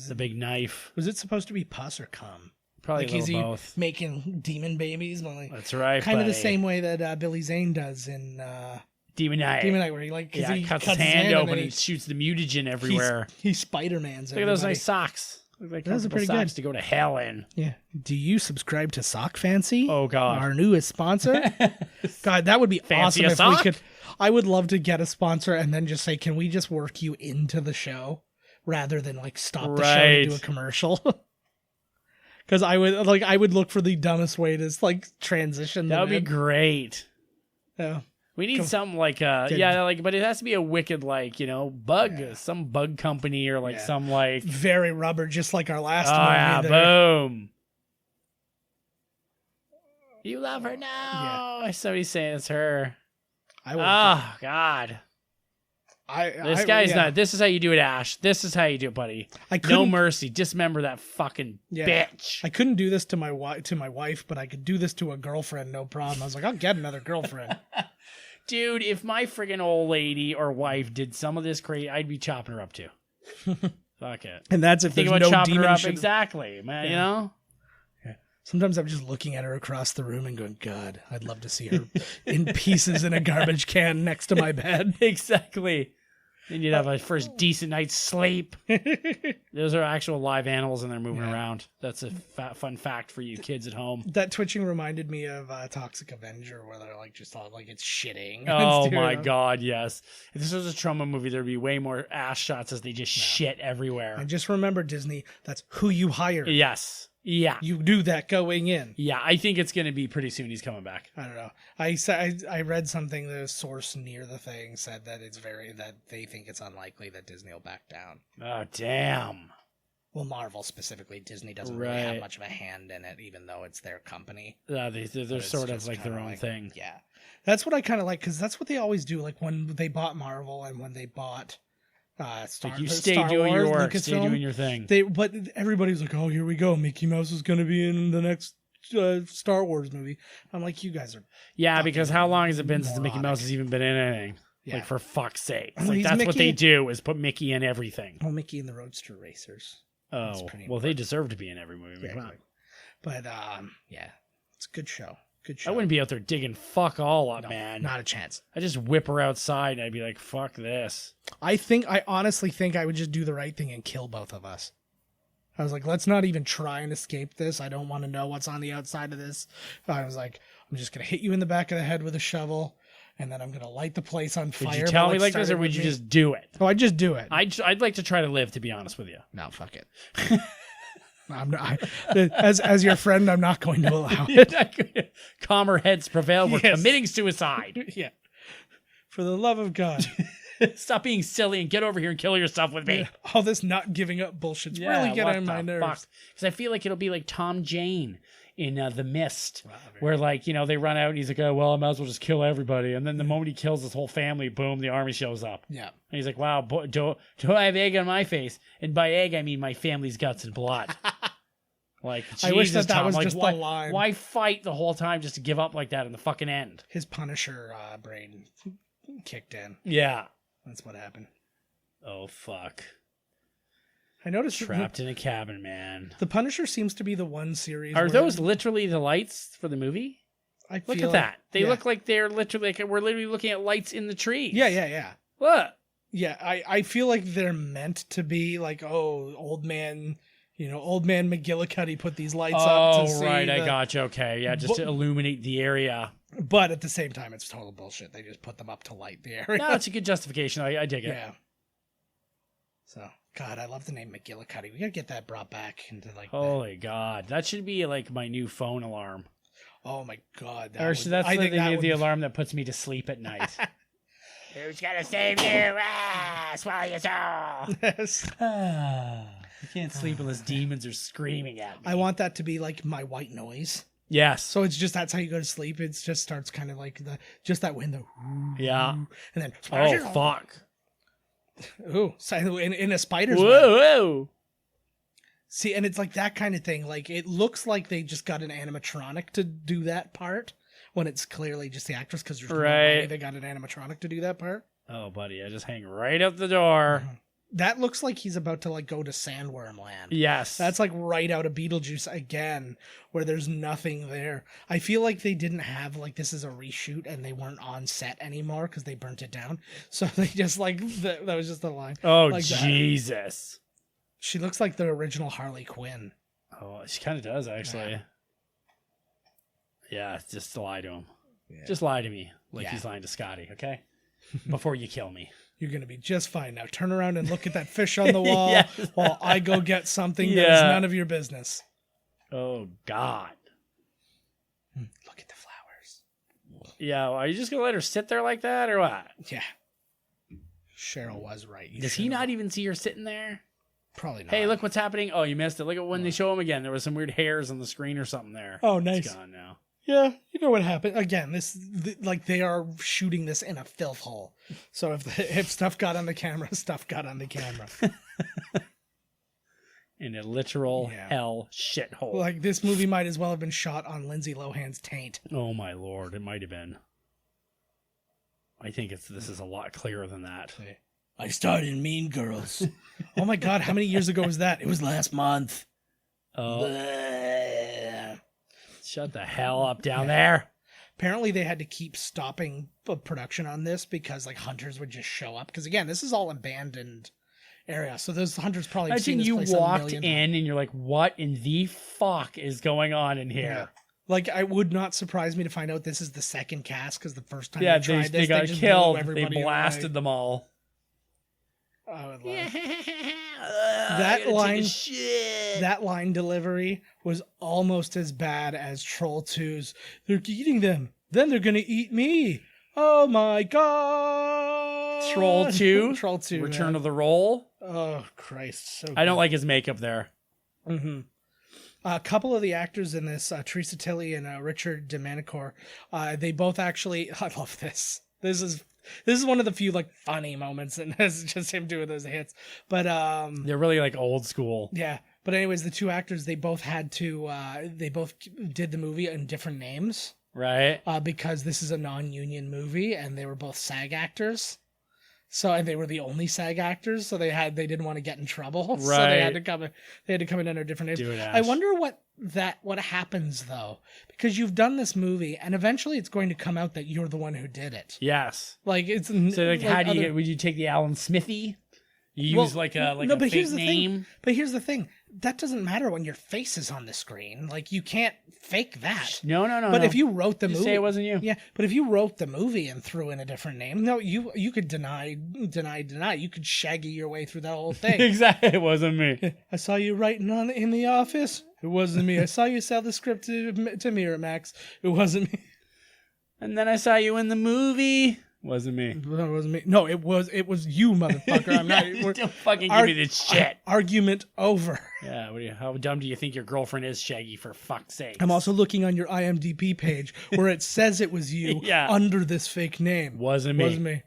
The big knife.
Was it supposed to be pus or cum?
Probably
like,
a little both.
Making demon babies.
That's right.
Kind of the same way that Billy Zane does in.
Demon Knight,
where he
cuts his hand open and he shoots the mutagen everywhere.
He Spider-Man's.
Look at those nice socks. Like
those are pretty good
to go to hell in.
Yeah. Do you subscribe to Sock Fancy?
Oh God,
our newest sponsor. God, that would be
Fancy
awesome if
sock?
we could. I would love to get a sponsor and then just say, "Can we just work you into the show rather than like stop the show to do a commercial?" Because I would look for the dumbest way to like transition.
That would be great.
Yeah.
We need something like but it has to be a wicked bug, some bug company or some like
very rubber, just like our last
movie. Yeah,
there.
Boom. You love her now. Yeah. Somebody's saying it's her. God. This is how you do it, Ash. This is how you do it, buddy. No mercy. Dismember that fucking bitch.
I couldn't do this to my wife, but I could do this to a girlfriend, no problem. I was like, I'll get another girlfriend.
Dude, if my friggin' old lady or wife did some of this crazy, I'd be chopping her up too. Fuck it.
And that's if there's no
chopping
demon
her up. Exactly, man.
Yeah.
You know.
Yeah. Sometimes I'm just looking at her across the room and going, God, I'd love to see her in pieces in a garbage can next to my bed.
Exactly. Then you'd have a first decent night's sleep. Those are actual live animals and they're moving around. That's a fun fact for you kids at home.
That twitching reminded me of Toxic Avenger, where they're like just all like it's shitting.
Oh my God, yes. If this was a trauma movie, there'd be way more ass shots as they just shit everywhere.
And just remember, Disney, that's who you hired.
Yes. Yeah.
You do that going in.
Yeah, I think it's going to be pretty soon he's coming back.
I don't know. I read something, the source near the thing said that that they think it's unlikely that Disney will back down.
Oh, damn.
Well, Marvel specifically. Disney doesn't really have much of a hand in it, even though it's their company.
They're sort of like their own thing.
Yeah. That's what I kind of like, because that's what they always do. Like when they bought Marvel and when they bought...
stay doing your work, stay doing your thing.
But everybody's like, oh, here we go. Mickey Mouse is going to be in the next Star Wars movie. I'm like, you guys are...
Yeah, because how long has it been since Mickey Mouse has even been in anything? Yeah. Like, for fuck's sake. Like, that's what they do, is put Mickey in everything.
Well, Mickey and the Roadster Racers.
Oh, well, they deserve to be in every movie.
Yeah, but, yeah, it's a good show. Good show.
I wouldn't be out there digging fuck all up, man.
Not a chance.
I just whip her outside and I'd be like, fuck this.
I honestly think I would just do the right thing and kill both of us. I was like, let's not even try and escape this. I don't want to know what's on the outside of this. I was like, I'm just going to hit you in the back of the head with a shovel, and then I'm going to light the place on fire.
Would you tell me like this, or would you just do it?
Oh, I'd just do it.
I'd like to try to live, to be honest with you.
No, fuck it. I'm not, as your friend, I'm not going to allow it.
Calmer heads prevail. We're committing suicide.
Yeah. For the love of God.
Stop being silly and get over here and kill yourself with me.
All this not giving up bullshit's really getting on my nerves.
Because I feel like it'll be like Tom Jane in The Mist, where they run out and he's like, oh, well, I might as well just kill everybody. And then the moment he kills his whole family, boom, the army shows up.
Yeah.
And he's like, wow, do I have egg on my face? And by egg, I mean my family's guts and blood. Like, Jesus,
I wish that
Tom,
was
like,
just the line.
Why fight the whole time just to give up like that in the fucking end?
His Punisher brain kicked in.
Yeah.
That's what happened.
Oh, fuck.
I noticed...
Trapped in a cabin, man.
The Punisher seems to be the one series...
Are those literally the lights for the movie? Look at that. They look like they're literally... we're literally looking at lights in the trees.
Yeah.
What?
Yeah, I feel like they're meant to be like, oh, old man McGillicuddy put these lights up to see... Oh, right,
I gotcha. Okay, yeah, just to illuminate the area.
But at the same time, it's total bullshit. They just put them up to light the area.
No, it's a good justification. I dig it.
Yeah. So, God, I love the name McGillicuddy. We gotta get that brought back into like...
Holy God. That should be like my new phone alarm.
Oh my God.
That's the alarm that puts me to sleep at night. Who's gonna save you? Swallow your soul.
Yes.
I can't sleep unless demons are screaming at me.
I want that to be like my white noise.
Yes.
So it's just, that's how you go to sleep. It just starts kind of like that window.
Yeah.
And then...
Oh, fuck.
Ooh. In a spider's
web. Whoa.
See, and it's like that kind of thing. Like, it looks like they just got an animatronic to do that part when it's clearly just the actress, because there's no way they got an animatronic to do that part.
Oh, buddy. I just hang right out the door.
Mm-hmm. That looks like he's about to like go to Sandworm Land.
Yes.
That's like right out of Beetlejuice again, where there's nothing there. I feel like they didn't have like, this is a reshoot and they weren't on set anymore because they burnt it down. So they just like, that was just the line.
Oh,
like
Jesus.
She looks like the original Harley Quinn.
Oh, she kind of does, actually. Yeah, just lie to him.
Yeah.
Just lie to me like he's lying to Scotty, okay? Before you kill me.
You're going to be just fine now. Turn around and look at that fish on the wall while I go get something that is none of your business.
Oh, God.
Look at the flowers.
Yeah, well, are you just going to let her sit there like that or what?
Yeah. Cheryl was right.
Does he not even see her sitting there?
Probably not.
Hey, look what's happening. Oh, you missed it. Look at when they show him again. There was some weird hairs on the screen or something there.
Oh, nice.
It's gone now.
Yeah, you know what happened. Again, they are shooting this in a filth hole. So if stuff got on the camera, stuff got on the camera.
In a literal hell shithole.
Like, this movie might as well have been shot on Lindsay Lohan's taint.
Oh, my Lord. It might have been. I think this is a lot clearer than that.
I starred in Mean Girls. Oh, my God. How many years ago was that? It was last month.
Oh. Shut the hell up down there.
Apparently they had to keep stopping production on this because like hunters would just show up. Because again, this is all abandoned area. So those hunters probably have seen this place
you walked in and you're like, what in the fuck is going on in here?
Yeah. Like, it would not surprise me to find out this is the second cast because the first time
they
tried
they got
just
killed. They blasted them all.
I would love that line delivery was almost as bad as Troll 2's "They're eating them, then they're gonna eat me." Oh my God.
Troll 2?
Troll 2.
Return of the Roll?
Oh Christ. So
I don't like his makeup there.
Mm-hmm. A couple of the actors in this, Teresa Tilly and Richard Domenicore, they both actually, I love this. This is one of the few like funny moments, and it's just him doing those hits. But
they're really like old school.
Yeah. But anyways, the two actors, they both had to they both did the movie in different names.
Right.
Because this is a non-union movie and they were both SAG actors. So, and they were the only SAG actors, so they didn't want to get in trouble. Right. So they had to come in under different names. I wonder what happens though, because you've done this movie and eventually it's going to come out that you're the one who did it.
Yes.
Like it's
so like how do you would you take the Alan Smithy? You use like a fake name.
But here's the thing. That doesn't matter when your face is on the screen. Like, you can't fake that.
No.
But if you wrote the movie,
say it wasn't you.
Yeah, but if you wrote the movie and threw in a different name, no, you could deny. You could Shaggy your way through that whole thing.
Exactly, it wasn't me.
I saw you writing in the office. It wasn't me. I saw you sell the script to Miramax. It wasn't me.
And then I saw you in the movie. Wasn't me.
No, it wasn't me. No, it was you, motherfucker. I'm not.
Don't fucking give me this shit.
Argument over.
Yeah. How dumb do you think your girlfriend is, Shaggy? For fuck's sake.
I'm also looking on your IMDb page where it says it was you under this fake name.
Wasn't me.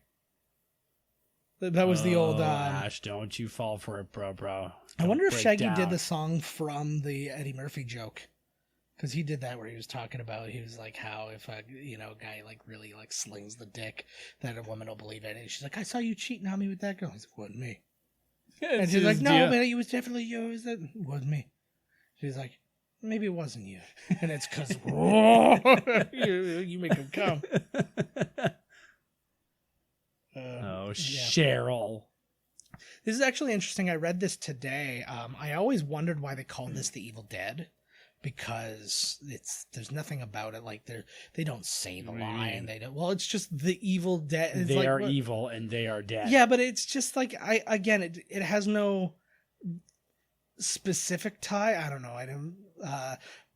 That was the old.
Ash, don't you fall for it, bro.
I wonder if Shaggy did the song from the Eddie Murphy joke. Because he did that where he was talking about, he was like, how if a guy like really like slings the dick, that a woman will believe it. And she's like, I saw you cheating on me with that girl. He's like, wasn't me. And she's like, no, man, it was definitely you. It wasn't me. She's like, maybe it wasn't you. And it's because you make him come.
Cheryl.
This is actually interesting. I read this today. I always wondered why they called this The Evil Dead. Because there's nothing about it, like they don't say the line. They don't. Well, it's just the Evil Dead. It's
they are evil and they are dead.
Yeah, but it's just like it has no specific tie. I don't know.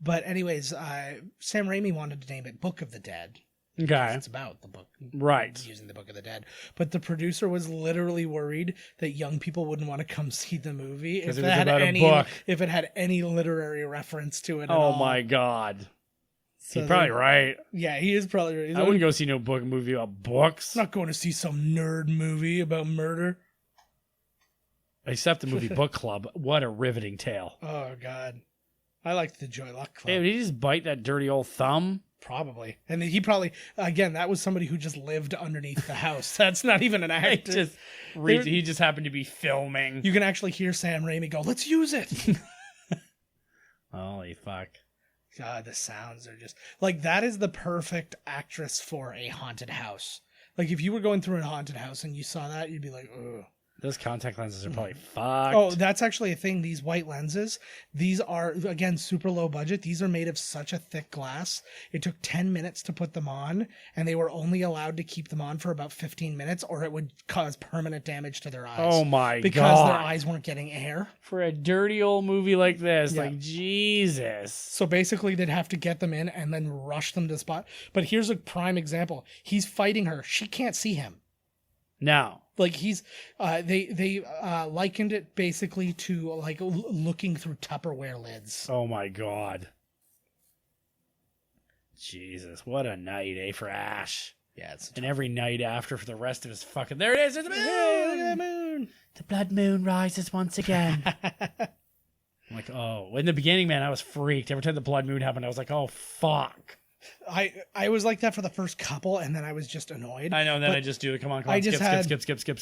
But anyways, Sam Raimi wanted to name it Book of the Dead.
Okay,
it's about the book,
right?
Using the Book of the Dead, but the producer was literally worried that young people wouldn't want to come see the movie if it had any literary reference to it.
Oh my God! So he's probably right.
Yeah, he is probably right.
I wouldn't go see no movie about books.
I'm not going to see some nerd movie about murder.
Except the movie Book Club. What a riveting tale!
Oh God, I liked the Joy Luck Club.
Hey, did he just bite that dirty old thumb?
Probably. And he probably, again, that was somebody who just lived underneath the house. That's not even an actor.
He just happened to be filming.
You can actually hear Sam Raimi go, let's use it.
Holy fuck.
God, the sounds are just, like, that is the perfect actress for a haunted house. Like, if you were going through a haunted house and you saw that, you'd be like, ugh.
Those contact lenses are probably fucked.
Oh, that's actually a thing. These white lenses, these are, again, super low budget. These are made of such a thick glass. It took 10 minutes to put them on, and they were only allowed to keep them on for about 15 minutes, or it would cause permanent damage to their eyes.
Oh my
because
God.
their eyes weren't getting air.
For a dirty old movie like this, like, Jesus.
So basically, they'd have to get them in and then rush them to the spot. But here's a prime example. He's fighting her. She can't see him.
No.
Like they likened it basically to like looking through Tupperware lids.
Oh my God. Jesus, what a night, for Ash.
Yeah,
and every night after for the rest of his fucking... There it is, it's the moon!
Hey, look at that moon!
The blood moon rises once again. I'm like, oh. In the beginning, man, I was freaked. Every time the blood moon happened, I was like, oh, fuck.
I was like that for the first couple, and then I was just annoyed.
I know, and then I just do it. Come on, skip.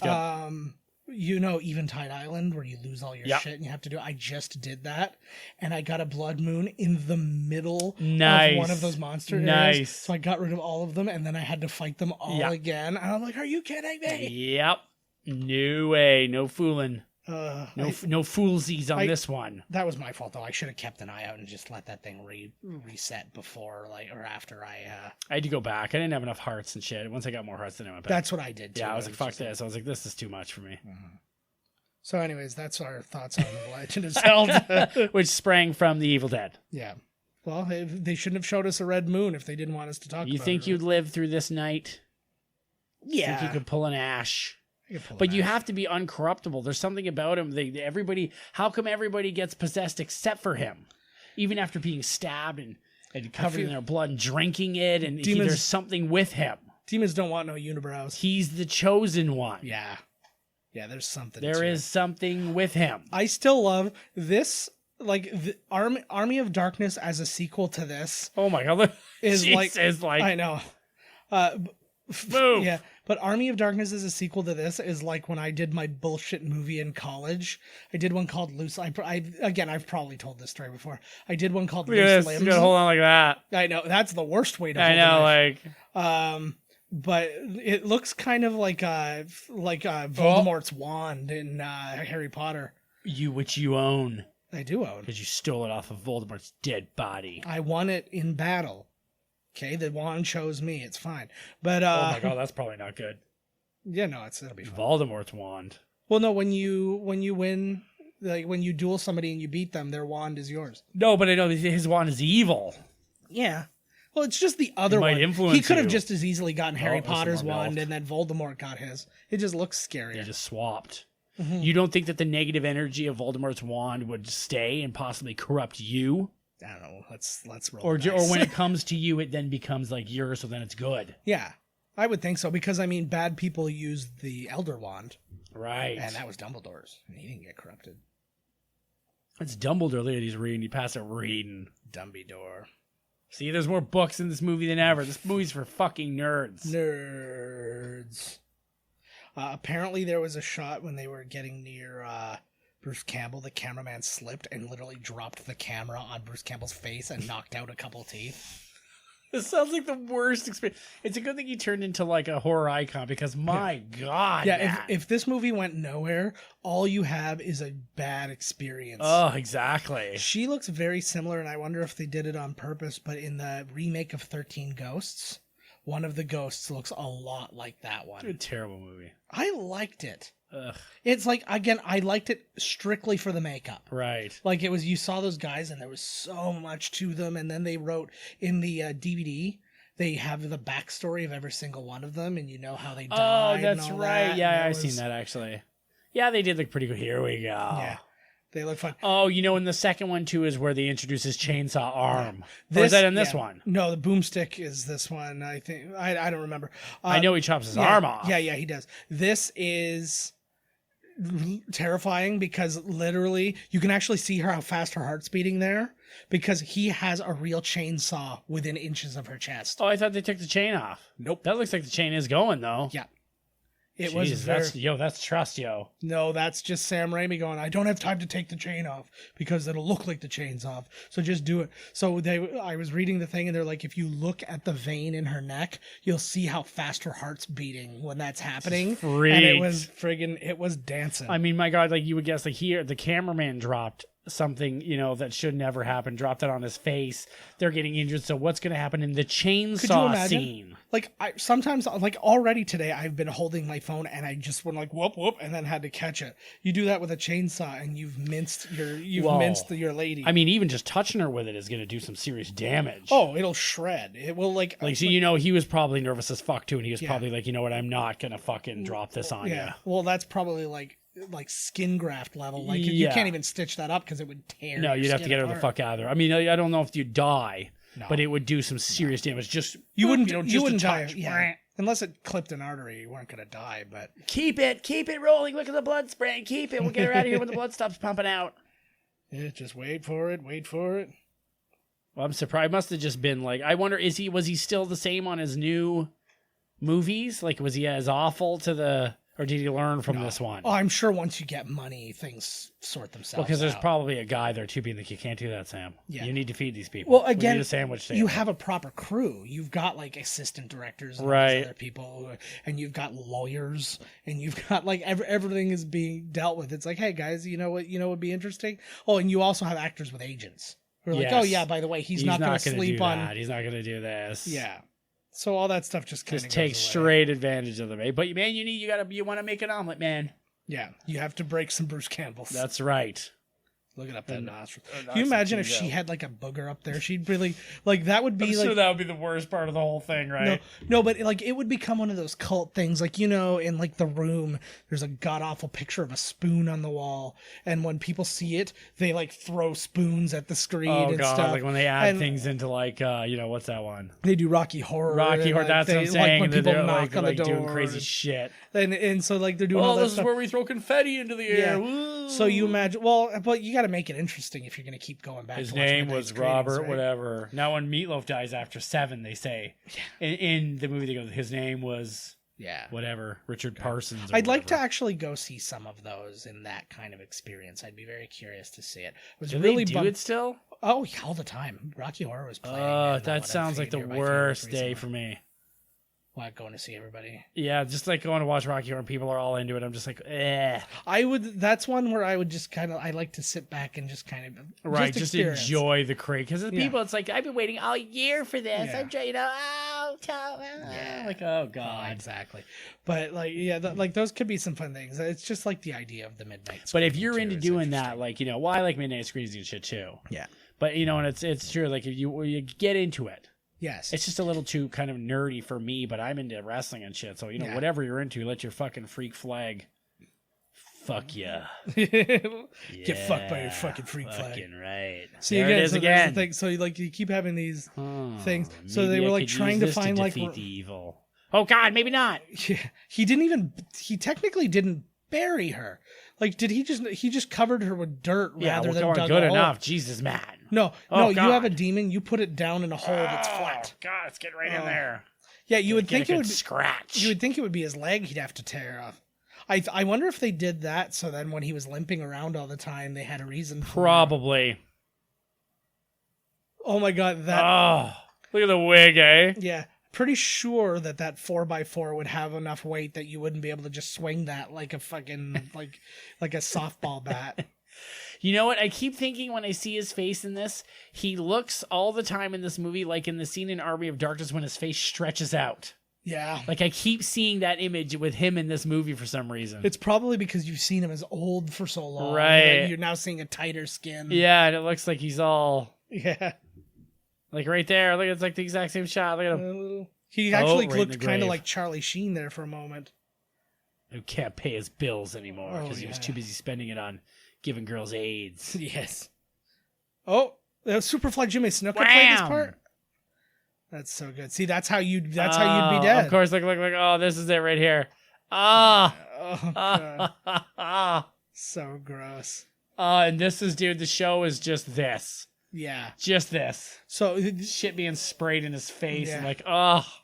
You know, Eventide Island, where you lose all your shit and you have to do it. I just did that, and I got a blood moon in the middle of one of those monster areas. So I got rid of all of them, and then I had to fight them all again. And I'm like, are you kidding me?
Yep. No way. No fooling. No foolsies on this one.
That was my fault, though. I should have kept an eye out and just let that thing reset before, or after I
had to go back. I didn't have enough hearts and shit. Once I got more hearts, then I went back.
That's what I did, too.
Yeah, I was like, fuck this. I was like, this is too much for me.
Mm-hmm. So anyways, that's our thoughts on The Legend of Zelda.
Which sprang from The Evil Dead.
Yeah. Well, they shouldn't have showed us a red moon if they didn't want us to talk about it.
You think you'd live through this night?
Yeah.
You think you could pull an Ash? But you have to be uncorruptible. There's something about him. How come everybody gets possessed except for him? Even after being stabbed and covered in their blood and drinking it, and there's something with him.
Demons don't want no unibrows.
He's the chosen one.
Yeah. Yeah, there's something.
There is something with him.
I still love this, like, the Army of Darkness as a sequel to this.
Oh my God.
Is like I know.
Boom.
Yeah. But Army of Darkness as a sequel to this is like when I did my bullshit movie in college. I did one called Loose. Again, I've probably told this story before. I did one called Loose Limbs.
You gotta hold on like that.
I know that's the worst way to. Hold
I know,
but it looks kind of like Voldemort's wand in Harry Potter.
Which you own.
I do own
because you stole it off of Voldemort's dead body.
I won it in battle. Okay, the wand chose me. It's fine. But
oh my God, that's probably not good.
Yeah, no, it'll be fine.
Voldemort's wand.
Well, no, when you win, like when you duel somebody and you beat them, their wand is yours.
No, but I know his wand is evil.
Yeah. Well, it's just the other one. He could have just as easily gotten Harry Potter's wand and then Voldemort got his. It just looks scarier.
They just swapped. Mm-hmm. You don't think that the negative energy of Voldemort's wand would stay and possibly corrupt you?
I don't know. Let's roll.
Or when it comes to you, it then becomes like yours, so then it's good.
Yeah, I would think so because bad people use the Elder Wand,
right?
And that was Dumbledore's, and he didn't get corrupted.
It's Dumbledore that he's reading. He passed out reading.
Dumbledore.
See, there's more books in this movie than ever. This movie's for fucking nerds.
Nerds. Apparently, there was a shot when they were getting near Bruce Campbell, the cameraman slipped and literally dropped the camera on Bruce Campbell's face and knocked out a couple teeth.
This sounds like the worst experience. It's a good thing he turned into like a horror icon because my God.
Yeah, if this movie went nowhere, all you have is a bad experience.
Oh, exactly.
She looks very similar, and I wonder if they did it on purpose, but in the remake of 13 Ghosts, one of the ghosts looks a lot like that one.
A terrible movie.
I liked it.
Ugh.
It's like, again, I liked it strictly for the makeup.
Right.
Like, it was, you saw those guys and there was so much to them. And then they wrote in the DVD, they have the backstory of every single one of them and you know how they died.
Oh, that's right.
That.
Yeah, I've seen that actually. Yeah, they did look pretty good. Here we go.
Yeah. They look fun.
Oh, in the second one too is where they introduce his chainsaw arm. Or is that in this one?
No, the boomstick is this one. I think I don't remember.
I know he chops his arm off.
Yeah, he does. This is terrifying because literally you can actually see how fast her heart's beating there because he has a real chainsaw within inches of her chest.
Oh, I thought they took the chain off.
Nope.
That looks like the chain is going though.
Yeah. It
Jesus, that's trust, yo.
No, that's just Sam Raimi going, I don't have time to take the chain off because it'll look like the chain's off. So just do it. So I was reading the thing and they're like, if you look at the vein in her neck, you'll see how fast her heart's beating when that's happening. And it was dancing.
I mean, my God, like you would guess, like here, the cameraman dropped something, that should never happen, dropped it on his face. They're getting injured. So what's going to happen in the chainsaw scene?
Like sometimes, like already today, I've been holding my phone and I just went like whoop whoop and then had to catch it. You do that with a chainsaw and you've minced your lady.
I mean, even just touching her with it is going to do some serious damage.
Oh, it'll shred. It will
he was probably nervous as fuck too, and he was probably like, you know what, I'm not gonna fucking drop this on you.
Well, that's probably like skin graft level. Like you can't even stitch that up because it would tear.
No, you'd have to get her the fuck out of there. I mean, I don't know if you'd die, but it would do some serious damage. Just
you wouldn't die. Yeah. Unless it clipped an artery, you weren't gonna die. But
keep it rolling. Look at the blood spraying. Keep it. We'll get her out of here when the blood stops pumping out.
Yeah, just wait for it.
Well, I'm surprised. It must have just been like, I wonder, was he still the same on his new movies? Like, was he as awful or did he learn from this one?
Oh, I'm sure once you get money, things sort themselves out.
Because there's probably a guy there too being like, you can't do that, Sam. Yeah. You need to feed these people.
Well, again,
a sandwich
you have a proper crew. You've got like assistant directors and other people, and you've got lawyers, and you've got like everything is being dealt with. It's like, hey guys, you know what would be interesting? Oh, and you also have actors with agents. We're like, oh yeah, by the way, he's not going to sleep on.
He's not going to do this.
Yeah. So all that stuff just kind of
takes straight advantage of them. But man, you want to make an omelet, man.
Yeah, you have to break some Bruce Campbell's.
That's right.
Looking up that nostril. Can you imagine if she had like a booger up there? She'd really like that would be
I'm sure that would be the worst part of the whole thing, right?
No, but like it would become one of those cult things. Like in like The Room, there's a god awful picture of a spoon on the wall, and when people see it, they like throw spoons at the screen and stuff.
Like when they add things into like what's that one?
They do Rocky Horror.
That's what I'm saying.
Like when people knock on the door,
doing crazy shit.
And so like they're doing all that
this
stuff.
is where we throw confetti into the air.
Yeah. So you imagine, but you got to make it interesting if you're going to keep going back.
His name was Robert, whatever. Now when Meatloaf dies after 7, they say in the movie they go, his name was whatever, Richard Parsons.
I'd like to actually go see some of those in that kind of experience. I'd be very curious to see it.
Do they do it still?
Oh, yeah, all the time. Rocky Horror was playing.
Oh, that sounds like the worst day for me.
What, going to see everybody?
Yeah, just like going to watch Rocky Horror and people are all into it. I'm just like, eh.
That's one where I would just I like to sit back and just kind of
just enjoy the crate. Because the people, it's like, I've been waiting all year for this.
Yeah.
I'm trying, like, oh God.
Oh, exactly. But like, those could be some fun things. It's just like the idea of the midnight.
But if you're into doing that, like, I like midnight screenings and shit too.
Yeah.
But, and it's true. Like, if you get into it.
Yes.
It's just a little too kind of nerdy for me, but I'm into wrestling and shit. So, whatever you're into, let your fucking freak flag fuck ya.
Get fucked by your fucking freak flag.
Fucking right.
See, there again, it is again. Thing. So, like, you keep having these things. So they were like trying to find like
defeat the evil. Oh God, maybe not.
Yeah. He technically didn't bury her. Like, he just covered her with dirt rather than dug
good
a hole.
enough. Jesus, man.
No, you have a demon. You put it down in a hole that's flat.
God, it's getting right in there.
Yeah, you would think it would
scratch.
You would think it would be his leg he'd have to tear off. I wonder if they did that so then when he was limping around all the time, they had a reason for
Probably.
Him. Oh my God, that.
Oh, look at the wig, eh?
Yeah. Pretty sure that 4x4 would have enough weight that you wouldn't be able to just swing that like a fucking like a softball bat.
You know what? I keep thinking when I see his face in this, he looks all the time in this movie like in the scene in Army of Darkness when his face stretches out.
Yeah.
Like I keep seeing that image with him in this movie for some reason.
It's probably because you've seen him as old for so long.
Right.
You're now seeing a tighter skin.
Yeah, and it looks like he's all...
Yeah.
Like right there, look, it's like the exact same shot. Look at him.
He actually looked kind of like Charlie Sheen there for a moment.
Who can't pay his bills anymore because he was too busy spending it on giving girls AIDS.
Yes. Oh, Superfly Jimmy Snuka played this part. That's so good. See, that's how you'd be dead.
Of course, look. Oh, this is it right here.
Oh, so gross.
And this is, dude, the show is just this.
Yeah.
Just this.
So
shit being sprayed in his face and like,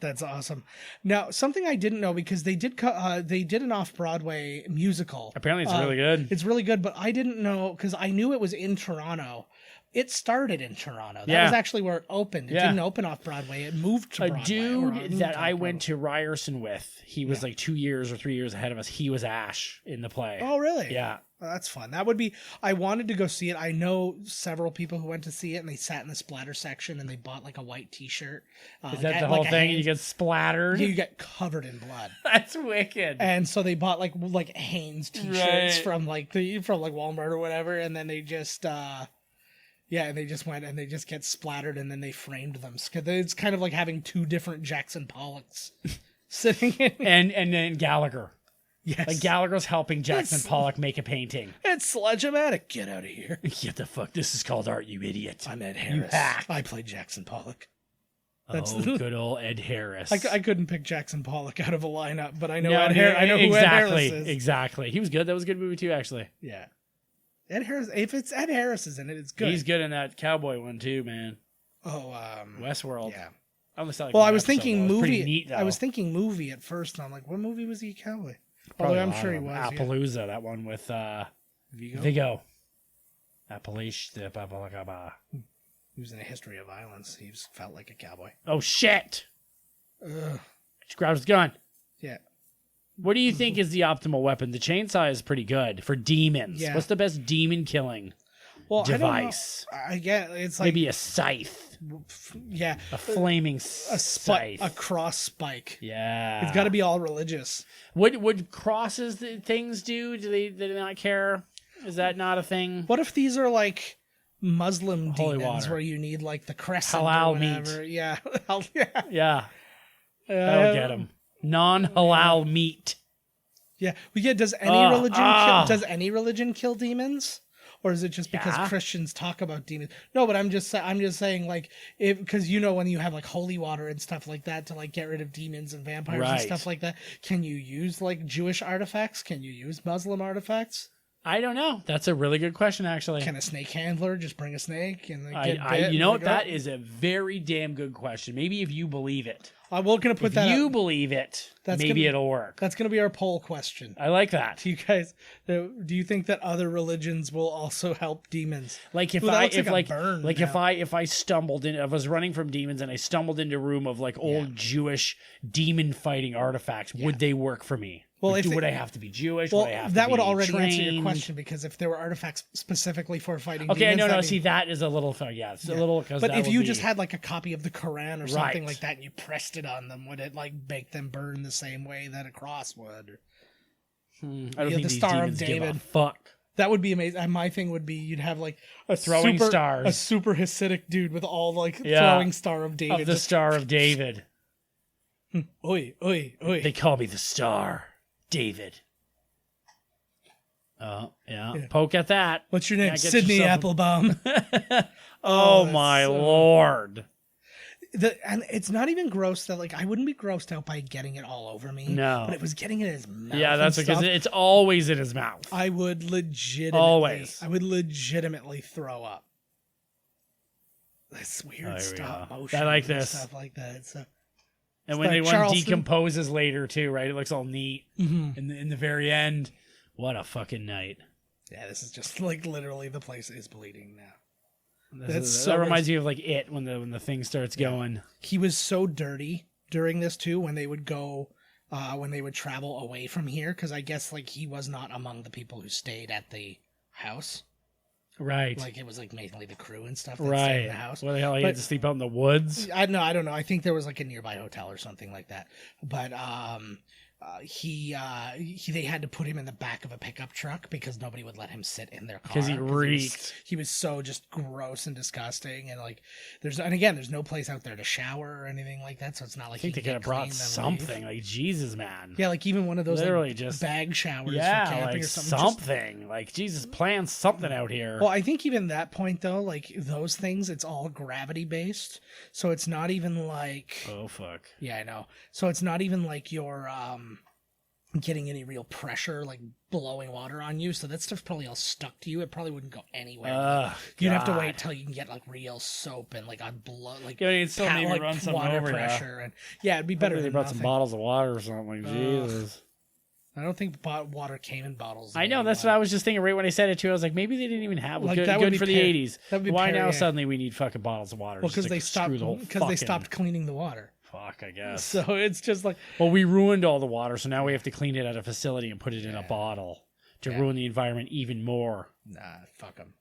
that's awesome. Now, something I didn't know, because they did an off-Broadway musical.
Apparently it's really good.
It's really good, but I didn't know, because I knew it was in Toronto. It started in Toronto. That was actually where it opened. It didn't open off Broadway. It moved to Broadway.
A dude that I went to Ryerson with, he was like 2 years or 3 years ahead of us. He was Ash in the play.
Oh, really?
Yeah.
Well, that's fun. That would be. I wanted to go see it. I know several people who went to see it, and they sat in the splatter section and they bought like a white T-shirt.
Is that the whole thing? You get splattered.
You get covered in blood.
That's wicked.
And so they bought like Hanes T-shirts from Walmart or whatever, and then they just. And they just went and they just get splattered, and then they framed them. It's kind of like having two different Jackson Pollocks sitting in.
And then Gallagher.
Yes.
Like Gallagher's helping Jackson Pollock make a painting.
It's sledge-o-matic. Get out of here.
Get the fuck. This is called art, you idiot.
I'm Ed Harris.
You hack.
I played Jackson Pollock.
Good old Ed Harris.
I couldn't pick Jackson Pollock out of a lineup, but I know Ed Harris. I know who Ed Harris is.
Exactly. He was good. That was a good movie too, actually.
Yeah. Ed Harris. If it's Ed Harris is in it, it's good.
He's good in that cowboy one too, man.
Oh,
Westworld.
Yeah.
I
was thinking movie. Neat, I was thinking movie at first, and I'm like, what movie was he a cowboy? Although I'm sure he was.
Appaloosa, that one with Vigo. Appalachia.
He was in A History of Violence. He felt like a cowboy.
Oh shit! Just grabbed his gun.
Yeah.
What do you think is the optimal weapon? The chainsaw is pretty good for demons.
Yeah.
What's the best demon killing device?
I get it's like
maybe a scythe.
Yeah,
a flaming scythe,
a cross spike.
Yeah,
it's got to be all religious.
Would crosses things do? Do they not care? Is that not a thing?
What if these are like Muslim
holy
demons
water,
where you need like the crescent
halal
or whatever?
meat?
Yeah,
yeah. That'll get them. Non-halal meat.
Yeah, does any religion kill demons? Or is it just because Christians talk about demons? No, but I'm just saying, like, because when you have like holy water and stuff like that to like get rid of demons and vampires and stuff like that, can you use like Jewish artifacts? Can you use Muslim artifacts?
I don't know. That's a really good question, actually.
Can a snake handler just bring a snake and
that is a very damn good question. Maybe if you believe it.
We're gonna put that.
If you believe it, maybe it'll work.
That's gonna be our poll question.
I like that.
Do you guys? Do you think that other religions will also help demons?
Like if I stumbled in, I was running from demons and I stumbled into a room of like old Jewish demon fighting artifacts, would they work for me?
Well,
would I have to be Jewish?
Well,
would I have
that
to
would
be
already
trained?
answer your question, because if there were artifacts specifically for fighting
demons...
Okay, no,
see, that is a little... it's a little...
But if you just had like a copy of the Quran or something like that and you pressed it on them, would it like make them burn the same way that a cross would?
I don't think the Star of David. Give a fuck.
That would be amazing. My thing would be you'd have like
a throwing stars.
A super Hasidic dude with all like throwing Star of David.
Of the Star of David.
Oi, oi, oi.
They call me the Star. David. Oh, yeah. Poke at that.
What's your name? Sidney Applebaum.
Oh my Lord.
And it's not even gross that, like, I wouldn't be grossed out by getting it all over me.
No.
But it was getting it in his mouth.
Yeah, that's because it's always in his mouth.
I would legitimately throw up. This weird stop motion.
I like this.
Stuff like that. So,
and when one decomposes later too, right? It looks all neat. Mm-hmm. In the very end. What a fucking night.
Yeah, this is just like literally the place is bleeding now.
That reminds me of like It when the thing starts going.
He was so dirty during this too when they would go when they would travel away from here, because I guess like he was not among the people who stayed at the house.
Right.
Like it was like mainly the crew and stuff that stayed in the house.
What the hell, he had to sleep out in the woods?
I don't know. I think there was like a nearby hotel or something like that. But they had to put him in the back of a pickup truck because nobody would let him sit in their car
because he reeked.
He was so just gross and disgusting, and like there's no place out there to shower or anything like that, so it's not like
I think they could have brought something like Jesus, man.
Yeah, like even one of those
literally
like,
just
bag showers
for camping
like
or something. Like Jesus, plan something out here.
Well, I think even that point though, like those things, it's all gravity based, so it's not even like
oh fuck.
Yeah, I know. So it's not even like your getting any real pressure, like blowing water on you. So that stuff's probably all stuck to you. It probably wouldn't go anywhere. You'd have to wait till you can get like real soap and like on blood, like
still maybe run some
water
over
pressure. And it'd be better.
They brought some bottles of water or something. Jesus.
I don't think water came in bottles.
I know, that's what I was just thinking right when I said it too. I was like, maybe they didn't even have
like,
good for the 80s. Why now
yeah.
suddenly we need fucking bottles of water?
Well, because they stopped cleaning the water.
Fuck, I guess.
So it's just like...
Well, we ruined all the water, so now we have to clean it at a facility and put it in a bottle to ruin the environment even more.
Nah, fuck them.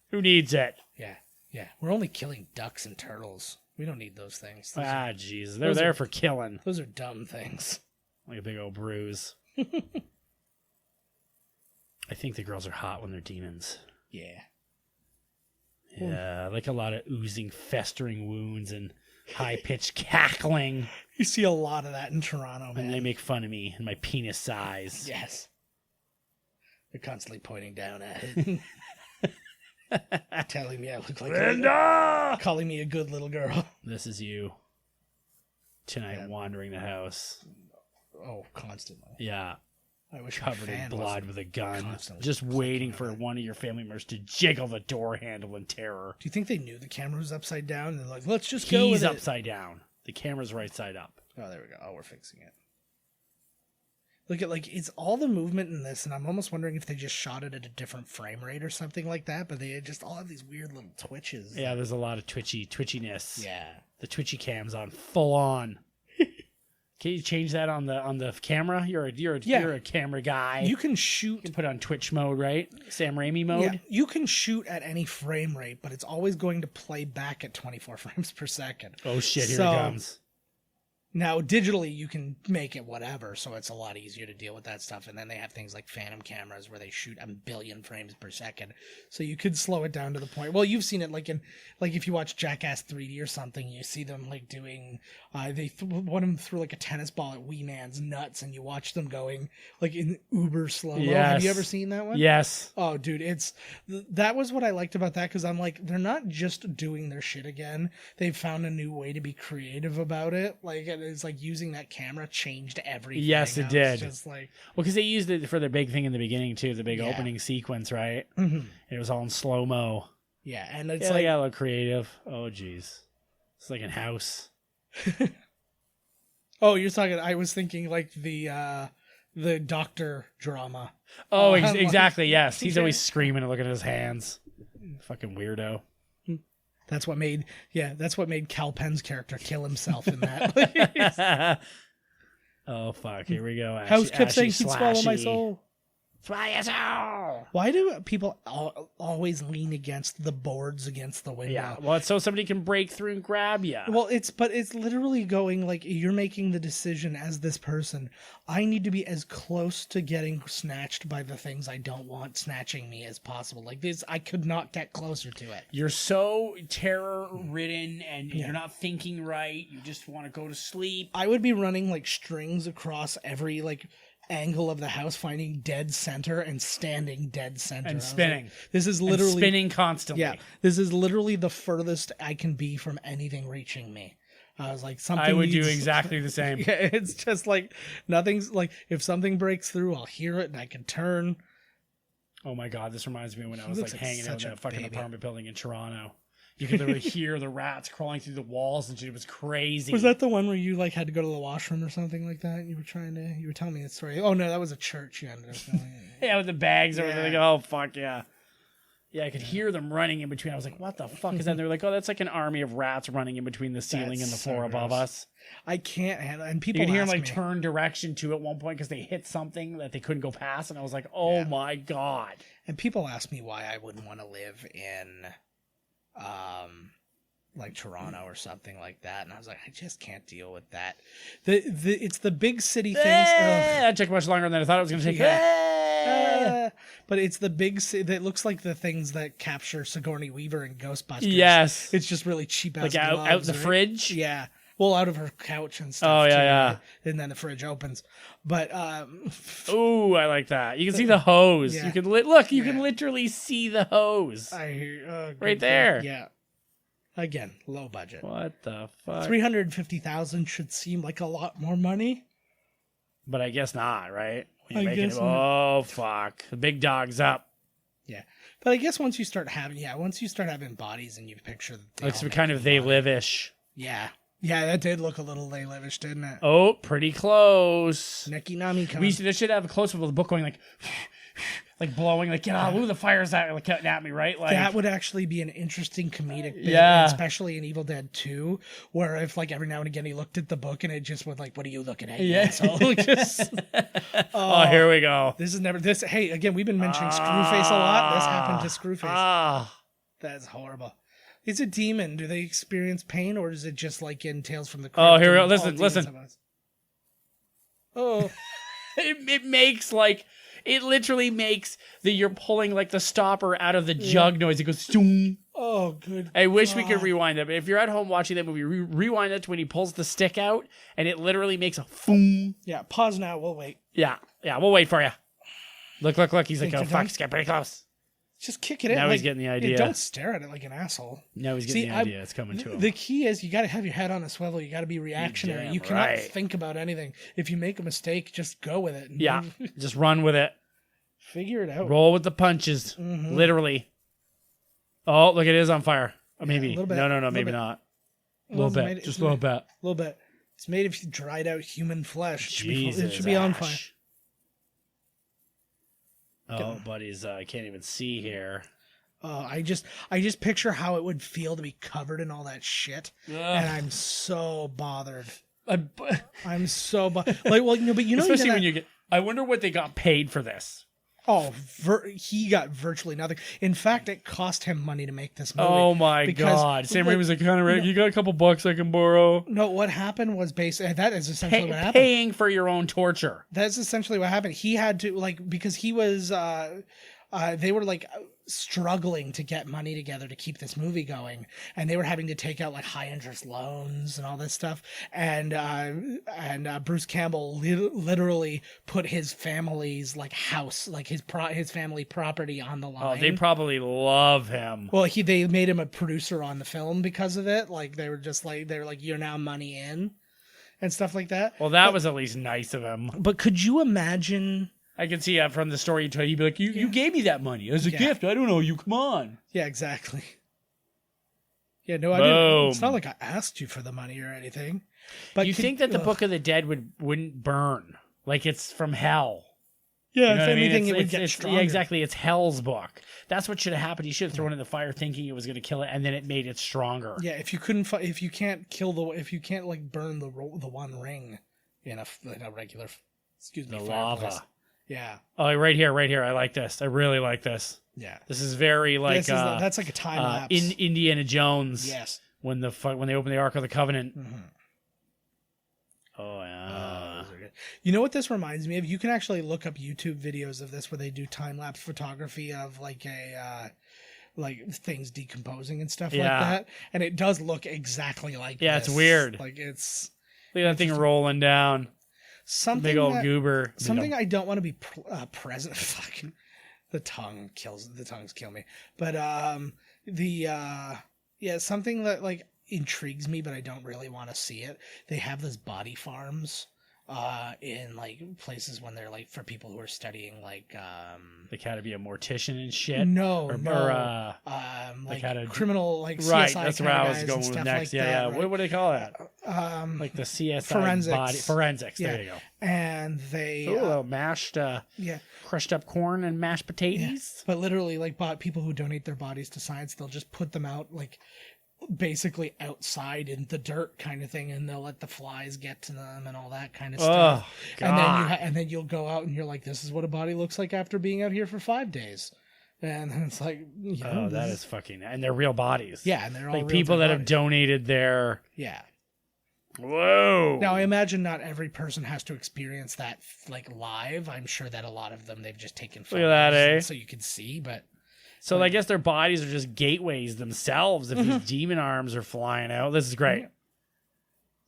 Who needs it?
Yeah. We're only killing ducks and turtles. We don't need those things.
Jesus. They're there for killing.
Those are dumb things.
Like a big old bruise. I think the girls are hot when they're demons.
Yeah.
Yeah, like a lot of oozing, festering wounds and high-pitched cackling.
You see a lot of that in Toronto, man.
And they make fun of me and my penis size.
Yes. They're constantly pointing down at it. Telling me I look like
Linda!
Calling me a good little girl.
This is you. Tonight wandering the house.
Oh, constantly.
Yeah.
I wish
covered in blood with a gun. Just waiting for one of your family members to jiggle the door handle in terror.
Do you think they knew the camera was upside down? And they're like, let's just go with
it. He's
it.
upside down. The camera's right side up.
Oh, there we go. Oh, we're fixing it. Look at, like, it's all the movement in this, and I'm almost wondering if they just shot it at a different frame rate or something like that, but they just all have these weird little twitches.
Yeah, there's a lot of twitchiness.
Yeah.
The twitchy cam's on full on. Can you change that on the camera? You're a camera guy.
You can shoot.
You can put it on Twitch mode, right? Sam Raimi mode.
Yeah, you can shoot at any frame rate, but it's always going to play back at 24 frames per second.
Oh shit! Here it comes.
Now, digitally, you can make it whatever, so it's a lot easier to deal with that stuff. And then they have things like phantom cameras where they shoot a billion frames per second. So you could slow it down to the point. Well, you've seen it like if you watch Jackass 3D or something, you see them like doing, one of them threw like a tennis ball at Wee Man's nuts, and you watch them going like in uber slow-mo.
Yes.
Have you ever seen that one?
Yes.
Oh, dude, that was what I liked about that, because I'm like, they're not just doing their shit again. They've found a new way to be creative about it. Like, it's like using that camera changed everything.
Yes, it did.
Just like,
well, because they used it for their big thing in the beginning too, the big opening sequence, right?
Mm-hmm.
And it was all in slow mo.
Yeah, and it's
like
they
got a little creative. Oh, jeez, it's like in House.
Oh, you're talking. I was thinking like the doctor drama.
Oh, exactly. Yes, he's always screaming and looking at his hands. Fucking weirdo.
That's what made Cal Penn's character kill himself in that.
Oh fuck! Here we go.
House kept saying he'd swallow my soul.
Swallow your soul.
Why do people always lean against the boards against the window?
Yeah, well, it's so somebody can break through and grab you.
Well, it's literally going like, you're making the decision as this person. I need to be as close to getting snatched by the things I don't want snatching me as possible. Like this, I could not get closer to it.
You're so terror-ridden and you're not thinking right. You just want to go to sleep.
I would be running like strings across every like angle of the house, finding dead center and standing dead center
and spinning.
Like, this is literally
spinning constantly.
Yeah, this is literally the furthest I can be from anything reaching me. I was like, something.
I would do exactly the same.
Yeah, it's just like nothing's like, if something breaks through, I'll hear it and I can turn.
Oh my god, this reminds me when I was like hanging out in that fucking apartment building in Toronto. You could literally hear the rats crawling through the walls and shit. It was crazy.
Was that the one where you like had to go to the washroom or something like that? You were telling me that story. Oh no, that was a church you ended up going.
Yeah, with the bags over there. Like, oh fuck yeah. Yeah, I could hear them running in between. I was like, what the fuck is that? And they were like, oh, that's like an army of rats running in between the ceiling and the floor above us.
I can't handle it. And people
you could hear them like turn direction to at one point because they hit something that they couldn't go past. And I was like, oh my God.
And people ask me why I wouldn't want to live in like Toronto or something like that, and I was like, I just can't deal with that. It's the big city things.
That took much longer than I thought it was going to take.
But it's the big city that looks like the things that capture Sigourney Weaver in Ghostbusters.
Yes,
it's just really cheap ass.
Like out the fridge.
Yeah. Well, out of her couch and stuff.
Oh yeah,
too,
yeah.
Right? And then the fridge opens. But
ooh, I like that. You can see the hose. Yeah. You can look. You can literally see the hose.
I hear
right there.
Yeah. Again, low budget.
What the fuck?
350,000 should seem like a lot more money.
But I guess not, right? When
I guess
not. Oh, fuck. The big dog's up.
Yeah. But I guess once you start having bodies and you picture...
Looks kind of They Live-ish.
Yeah. Yeah, that did look a little They Live-ish, didn't it?
Oh, pretty close.
Necronomicon.
They should have a close-up of the book going like blowing, like, ooh, the fire's out, like, cutting at me, right? Like,
that would actually be an interesting comedic bit, especially in Evil Dead 2, where if, like, every now and again he looked at the book and it just was like, what are you looking at?
Yeah.
Oh,
here we go.
Hey, again, we've been mentioning Screwface a lot. This happened to Screwface. That's horrible. It's a demon. Do they experience pain, or is it just like in Tales from the Crypt?
Oh, here we go. Listen.
Oh.
It makes, like... It literally makes you're pulling like the stopper out of the jug noise. It goes, Stoom.
Oh, good.
I wish we could rewind that. But if you're at home watching that movie, rewind it to when he pulls the stick out and it literally makes a boom.
Yeah, pause now. We'll wait.
Yeah, we'll wait for you. Look. He's like, oh, fuck, it's getting pretty close.
Just kick it in.
Now he's getting the idea.
Don't stare at it like an asshole.
Now he's getting the idea. It's coming to him.
The key is you got to have your head on a swivel. You got to be reactionary. You cannot think about anything. If you make a mistake, just go with it.
Yeah, just run with it.
Figure it out.
Roll with the punches. Mm-hmm. Literally. Oh, look, it is on fire. Or maybe.
No,
maybe not. A little bit. Just a little bit.
A little bit. It's made of dried out human flesh.
Jesus,
it should be on fire.
Oh, buddies, I can't even see here.
I just picture how it would feel to be covered in all that shit, and I'm so bothered. I'm so bothered. Like, well, but
especially when you get. I wonder what they got paid for this.
Oh, he got virtually nothing. In fact, it cost him money to make this movie.
Oh my God! Sam Raimi was like, you got a couple bucks I can borrow.
No, what happened was basically that is essentially what happened.
Paying for your own torture.
That's essentially what happened. He had to because he was they were struggling to get money together to keep this movie going, and they were having to take out high interest loans and all this stuff, and Bruce Campbell literally put his family's house, his family property on the line.
Oh, they probably love him.
Well, they made him a producer on the film because of it. They were you're now money in and stuff like that.
Well, that was at least nice of him.
But could you imagine? I
can see from the story you tell, you'd be like, you gave me that money as a gift. I don't know you. Come on.
Yeah, exactly. Yeah, no, I didn't. It's not like I asked you for the money or anything. But
you think that the Book of the Dead wouldn't burn? Like it's from hell.
Yeah, if anything, it would get stronger.
Yeah, exactly. It's hell's book. That's what should have happened. You should have thrown it in the fire thinking it was going to kill it, and then it made it stronger.
Yeah, if you can't burn the one ring in a regular,
the lava.
Fireplace. Yeah.
Oh, right here. I like this. I really like this.
Yeah.
This is very
that's like a time lapse.
In Indiana Jones.
Yes.
When they open the Ark of the Covenant.
Mm-hmm.
Oh yeah.
You know what this reminds me of? You can actually look up YouTube videos of this where they do time lapse photography of things decomposing and stuff like that, and it does look exactly like this.
Yeah, it's weird.
Look at
that thing rolling down.
Something
big old goober.
Something I don't want to be present. Fucking the tongues kill me. But something that intrigues me, but I don't really want to see it. They have those body farms in places when they're for people who are studying
like how to be a mortician and shit.
Criminal
right.
CSI
That's where I was going with next.
Right?
What do they call that? Like the CSI
forensics.
Forensics.
Yeah.
There you go.
And they
mashed crushed up corn and mashed potatoes.
Yeah. But literally people who donate their bodies to science, they'll just put them out basically outside in the dirt kind of thing, and they'll let the flies get to them and all that kind of stuff. And then you'll go out and you're like, this is what a body looks like after being out here for 5 days. And then it's
that is fucking, and they're real bodies.
Yeah, and they're all
people that have donated their.
Yeah.
Whoa.
Now I imagine not every person has to experience that live. I'm sure that a lot of them they've just taken photos.
Look at that,
so you can see, but.
So I guess their bodies are just gateways themselves if these demon arms are flying out. This is great.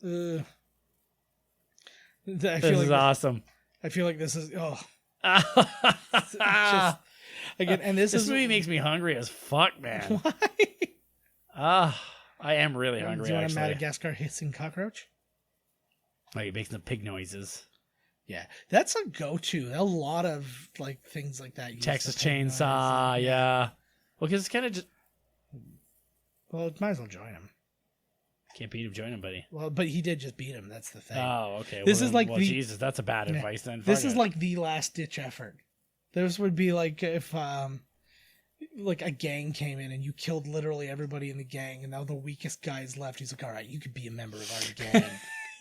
This
is awesome.
I feel like this is
this movie makes me hungry as fuck, man.
Why?
I am really hungry.
Do you want a Madagascar hissing cockroach?
Oh, he makes the pig noises.
Yeah, that's a go-to. A lot of like things like that.
Texas Chainsaw, yeah. Well, because it's kind of just.
Well, might as well join him.
Can't beat him, join him, buddy.
Well, but he did just beat him. That's the thing.
Oh, okay.
This is like
Jesus, that's a bad advice then.
This is like the last ditch effort. This would be like if like a gang came in and you killed literally everybody in the gang, and now the weakest guy is left. He's like, all right, you could be a member of our gang.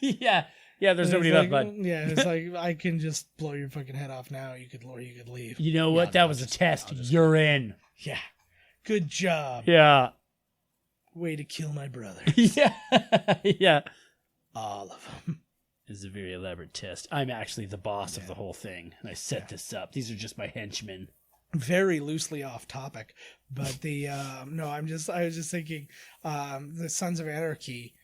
Yeah. Yeah, there's nobody left, bud.
Yeah, it's like, I can just blow your fucking head off now. You could leave.
You know what? That was a test. You're in.
Yeah. Good job.
Yeah.
Way to kill my brother.
Yeah. Yeah.
All of them.
It's a very elaborate test. I'm actually the boss of the whole thing, and I set this up. These are just my henchmen.
Very loosely off topic, but the no, I was just thinking, the Sons of Anarchy.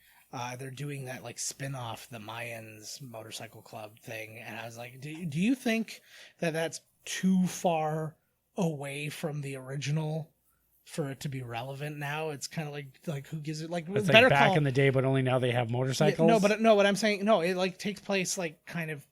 They're doing that like spin-off, the Mayans motorcycle club thing. And I was like, do you think that that's too far away from the original for it to be relevant now? It's kind of like who gives it, like,
it's like back in the day, but only now they have motorcycles.
Yeah, no, what I'm saying, no, it like takes place like kind of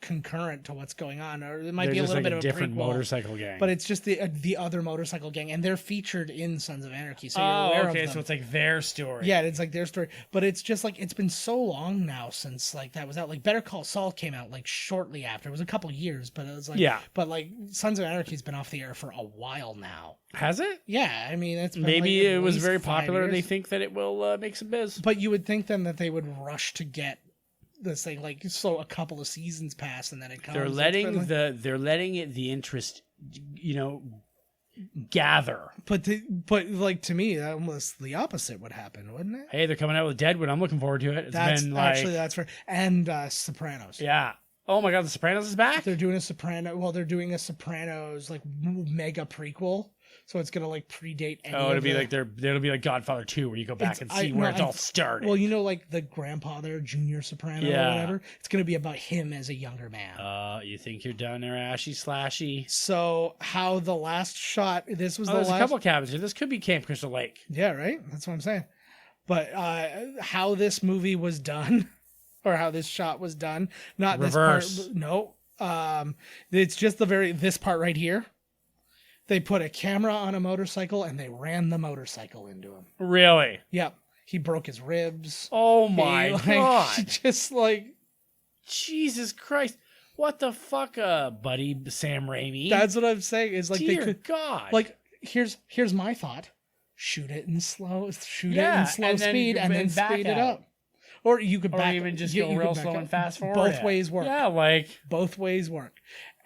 concurrent to what's going on, or it might be a little bit of a
different
prequel,
motorcycle gang,
but it's just the other motorcycle gang, and they're featured in Sons of Anarchy, so you're aware of them.
So it's like their story.
Yeah, it's like their story, but it's just like, it's been so long now since like that was out. Like Better Call Saul came out like shortly after. It was a couple years, but it was like, yeah, but like Sons of Anarchy's been off the air for a while now.
Has it?
Yeah, I mean, it's been
maybe
like
it was very popular and
years.
they think that it will make some biz.
But you would think then that they would rush to get this thing, like, so a couple of seasons pass and then it comes.
They're letting the interest, gather.
But like, to me, that almost the opposite would happen, wouldn't it?
Hey, they're coming out with Deadwood. I'm looking forward to it.
That's for and Sopranos.
Yeah. Oh my God, The Sopranos is back.
They're doing a Sopranos like mega prequel. So it's gonna like predate.
It'll be like Godfather 2, where you go back and see where it all started.
Well, like the grandpa there, Junior Soprano or whatever. It's gonna be about him as a younger man.
You think you're down there, ashy slashy?
So how the last shot? This was
there's a couple cabins here. This could be Camp Crystal Lake.
Yeah, right. That's what I'm saying. But how this movie was done, or how this shot was done, not
reverse.
This part. No, it's just this part right here. They put a camera on a motorcycle and they ran the motorcycle into him.
Really?
Yep. He broke his ribs.
Oh my God.
Just like,
Jesus Christ. What the fuck, buddy, Sam Raimi?
That's what I'm saying. Is like,
dear God.
Like, here's my thought. Shoot it in slow speed and then speed it up. Or you could
even just go real slow and fast forward.
Both ways work.
Yeah, like
both ways work.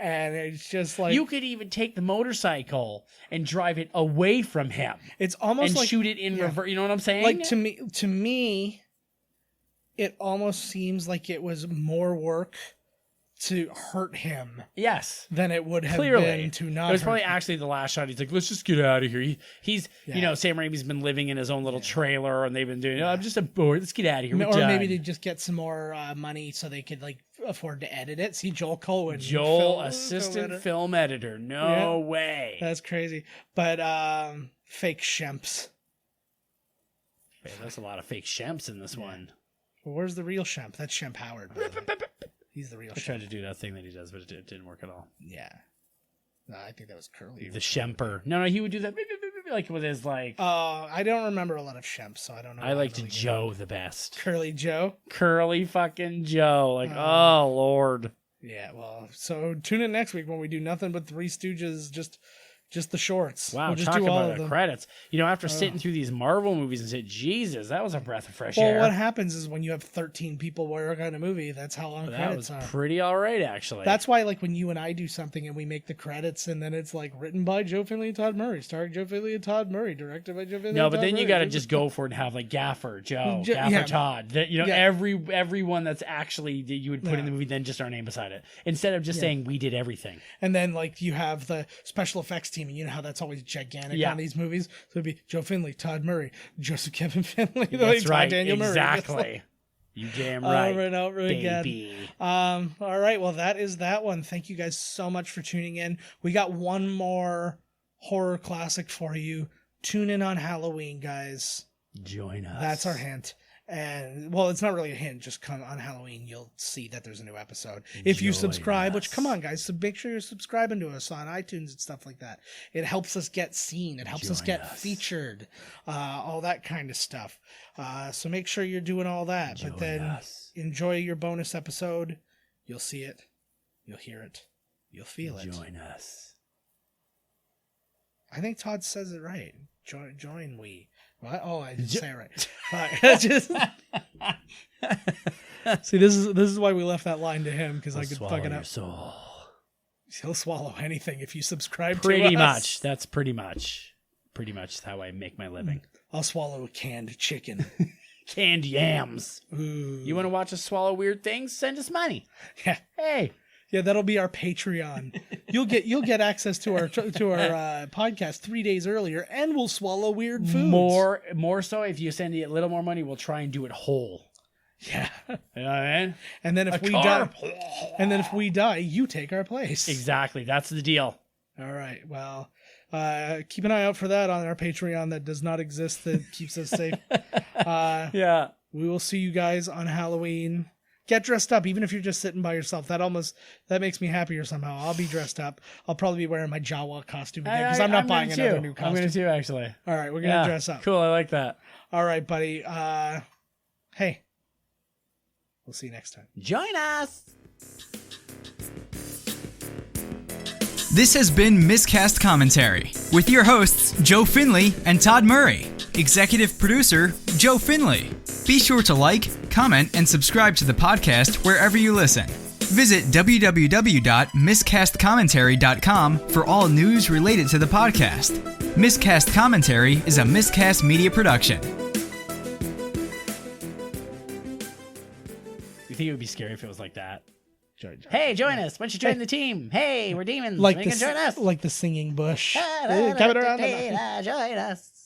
And it's just like,
you could even take the motorcycle and drive it away from him.
It's almost like
shoot it in reverse. You know what I'm saying?
Like, to me, it almost seems like it was more work to hurt him.
Yes.
Than it would have been to not.
It was probably actually the last shot. He's like, let's just get out of here. He's Sam Raimi's been living in his own little trailer, and they've been doing, I'm just bored. Let's get out of here.
Or maybe they just get some more money so they could like afford to edit it. See Joel Cohen.
Assistant film editor. No way.
That's crazy. But fake Shemps.
Man, there's a lot of fake Shemps in this one.
Well, where's the real Shemp? That's Shemp Howard. He's the real.
I tried to do that thing that he does, but it didn't work at all.
Yeah. No, I think that was Curly.
The Shemper. No, he would do that like with his like.
I don't remember a lot of Shemps, so I don't know.
I liked Joe the best.
Curly Joe.
Curly fucking Joe. Like, oh Lord.
Yeah. Well, so tune in next week when we do nothing but Three Stooges. Just the shorts.
Wow, talk about the credits. After sitting through these Marvel movies and said, Jesus, that was a breath of fresh air.
Well, what happens is when you have 13 people work on a movie, that's how long credits are.
That was pretty all right, actually.
That's why, like, when you and I do something and we make the credits and then it's like written by Joe Finley and Todd Murray, starring Joe Finley and Todd Murray, directed by Joe Finley and Todd Murray.
No, but then you got to just go for it and have like Gaffer Joe, Gaffer Todd. Everyone that's actually that you would put in the movie, then just our name beside it. Instead of just saying we did everything.
And then, like, you have the special effects team, and you know how that's always gigantic on these movies. So it'd be Joe Finley, Todd Murray, Joseph Kevin Finley,
that's right,
Daniel Murray.
Exactly. You damn right.
Over and over again. All right, well, that is that one. Thank you guys so much for tuning in. We got one more horror classic for you. Tune in on Halloween, guys.
Join us.
That's our hint. And well, it's not really a hint. Just come on Halloween, you'll see that there's a new episode. If you subscribe, which come on, guys, so make sure you're subscribing to us on iTunes and stuff like that. It helps us get seen. It helps us get featured. All that kind of stuff. So make sure you're doing all that. But then enjoy your bonus episode. You'll see it. You'll hear it. You'll feel it.
Join us.
I think Todd says it right. Join we. What? Oh, I didn't say it right. Just see, this is why we left that line to him, because I could fuck it up.
Soul.
He'll swallow anything if you subscribe to us.
Pretty much. That's pretty much how I make my living.
I'll swallow a canned chicken.
Canned yams.
Ooh.
You want to watch us swallow weird things? Send us money.
Yeah.
Hey.
Yeah, that'll be our Patreon. You'll get access to our podcast 3 days earlier, and we'll swallow weird foods.
More so if you send a little more money, we'll try and do it whole.
Yeah.
You know what I mean?
And then if we die, you take our place.
Exactly. That's the deal.
All right. Well, keep an eye out for that on our Patreon that does not exist, that keeps us safe.
Yeah.
We will see you guys on Halloween. Get dressed up, even if you're just sitting by yourself. That makes me happier somehow. I'll be dressed up. I'll probably be wearing my Jawa costume again, because I'm not buying another new costume.
I'm going to too, actually.
All right, we're going to dress up.
Cool, I like that.
All right, buddy. Hey, we'll see you next time.
Join us.
This has been Miscast Commentary with your hosts, Joe Finley and Todd Murray. Executive producer, Joe Finley. Be sure to like, comment, and subscribe to the podcast wherever you listen. Visit www.miscastcommentary.com for all news related to the podcast. Miscast Commentary is a Miscast Media production.
You think it would be scary if it was like that? Hey, join us. Why don't you join the team? Hey, we're demons.
Like
you can join us.
Like the singing bush.
Coming around. Join us.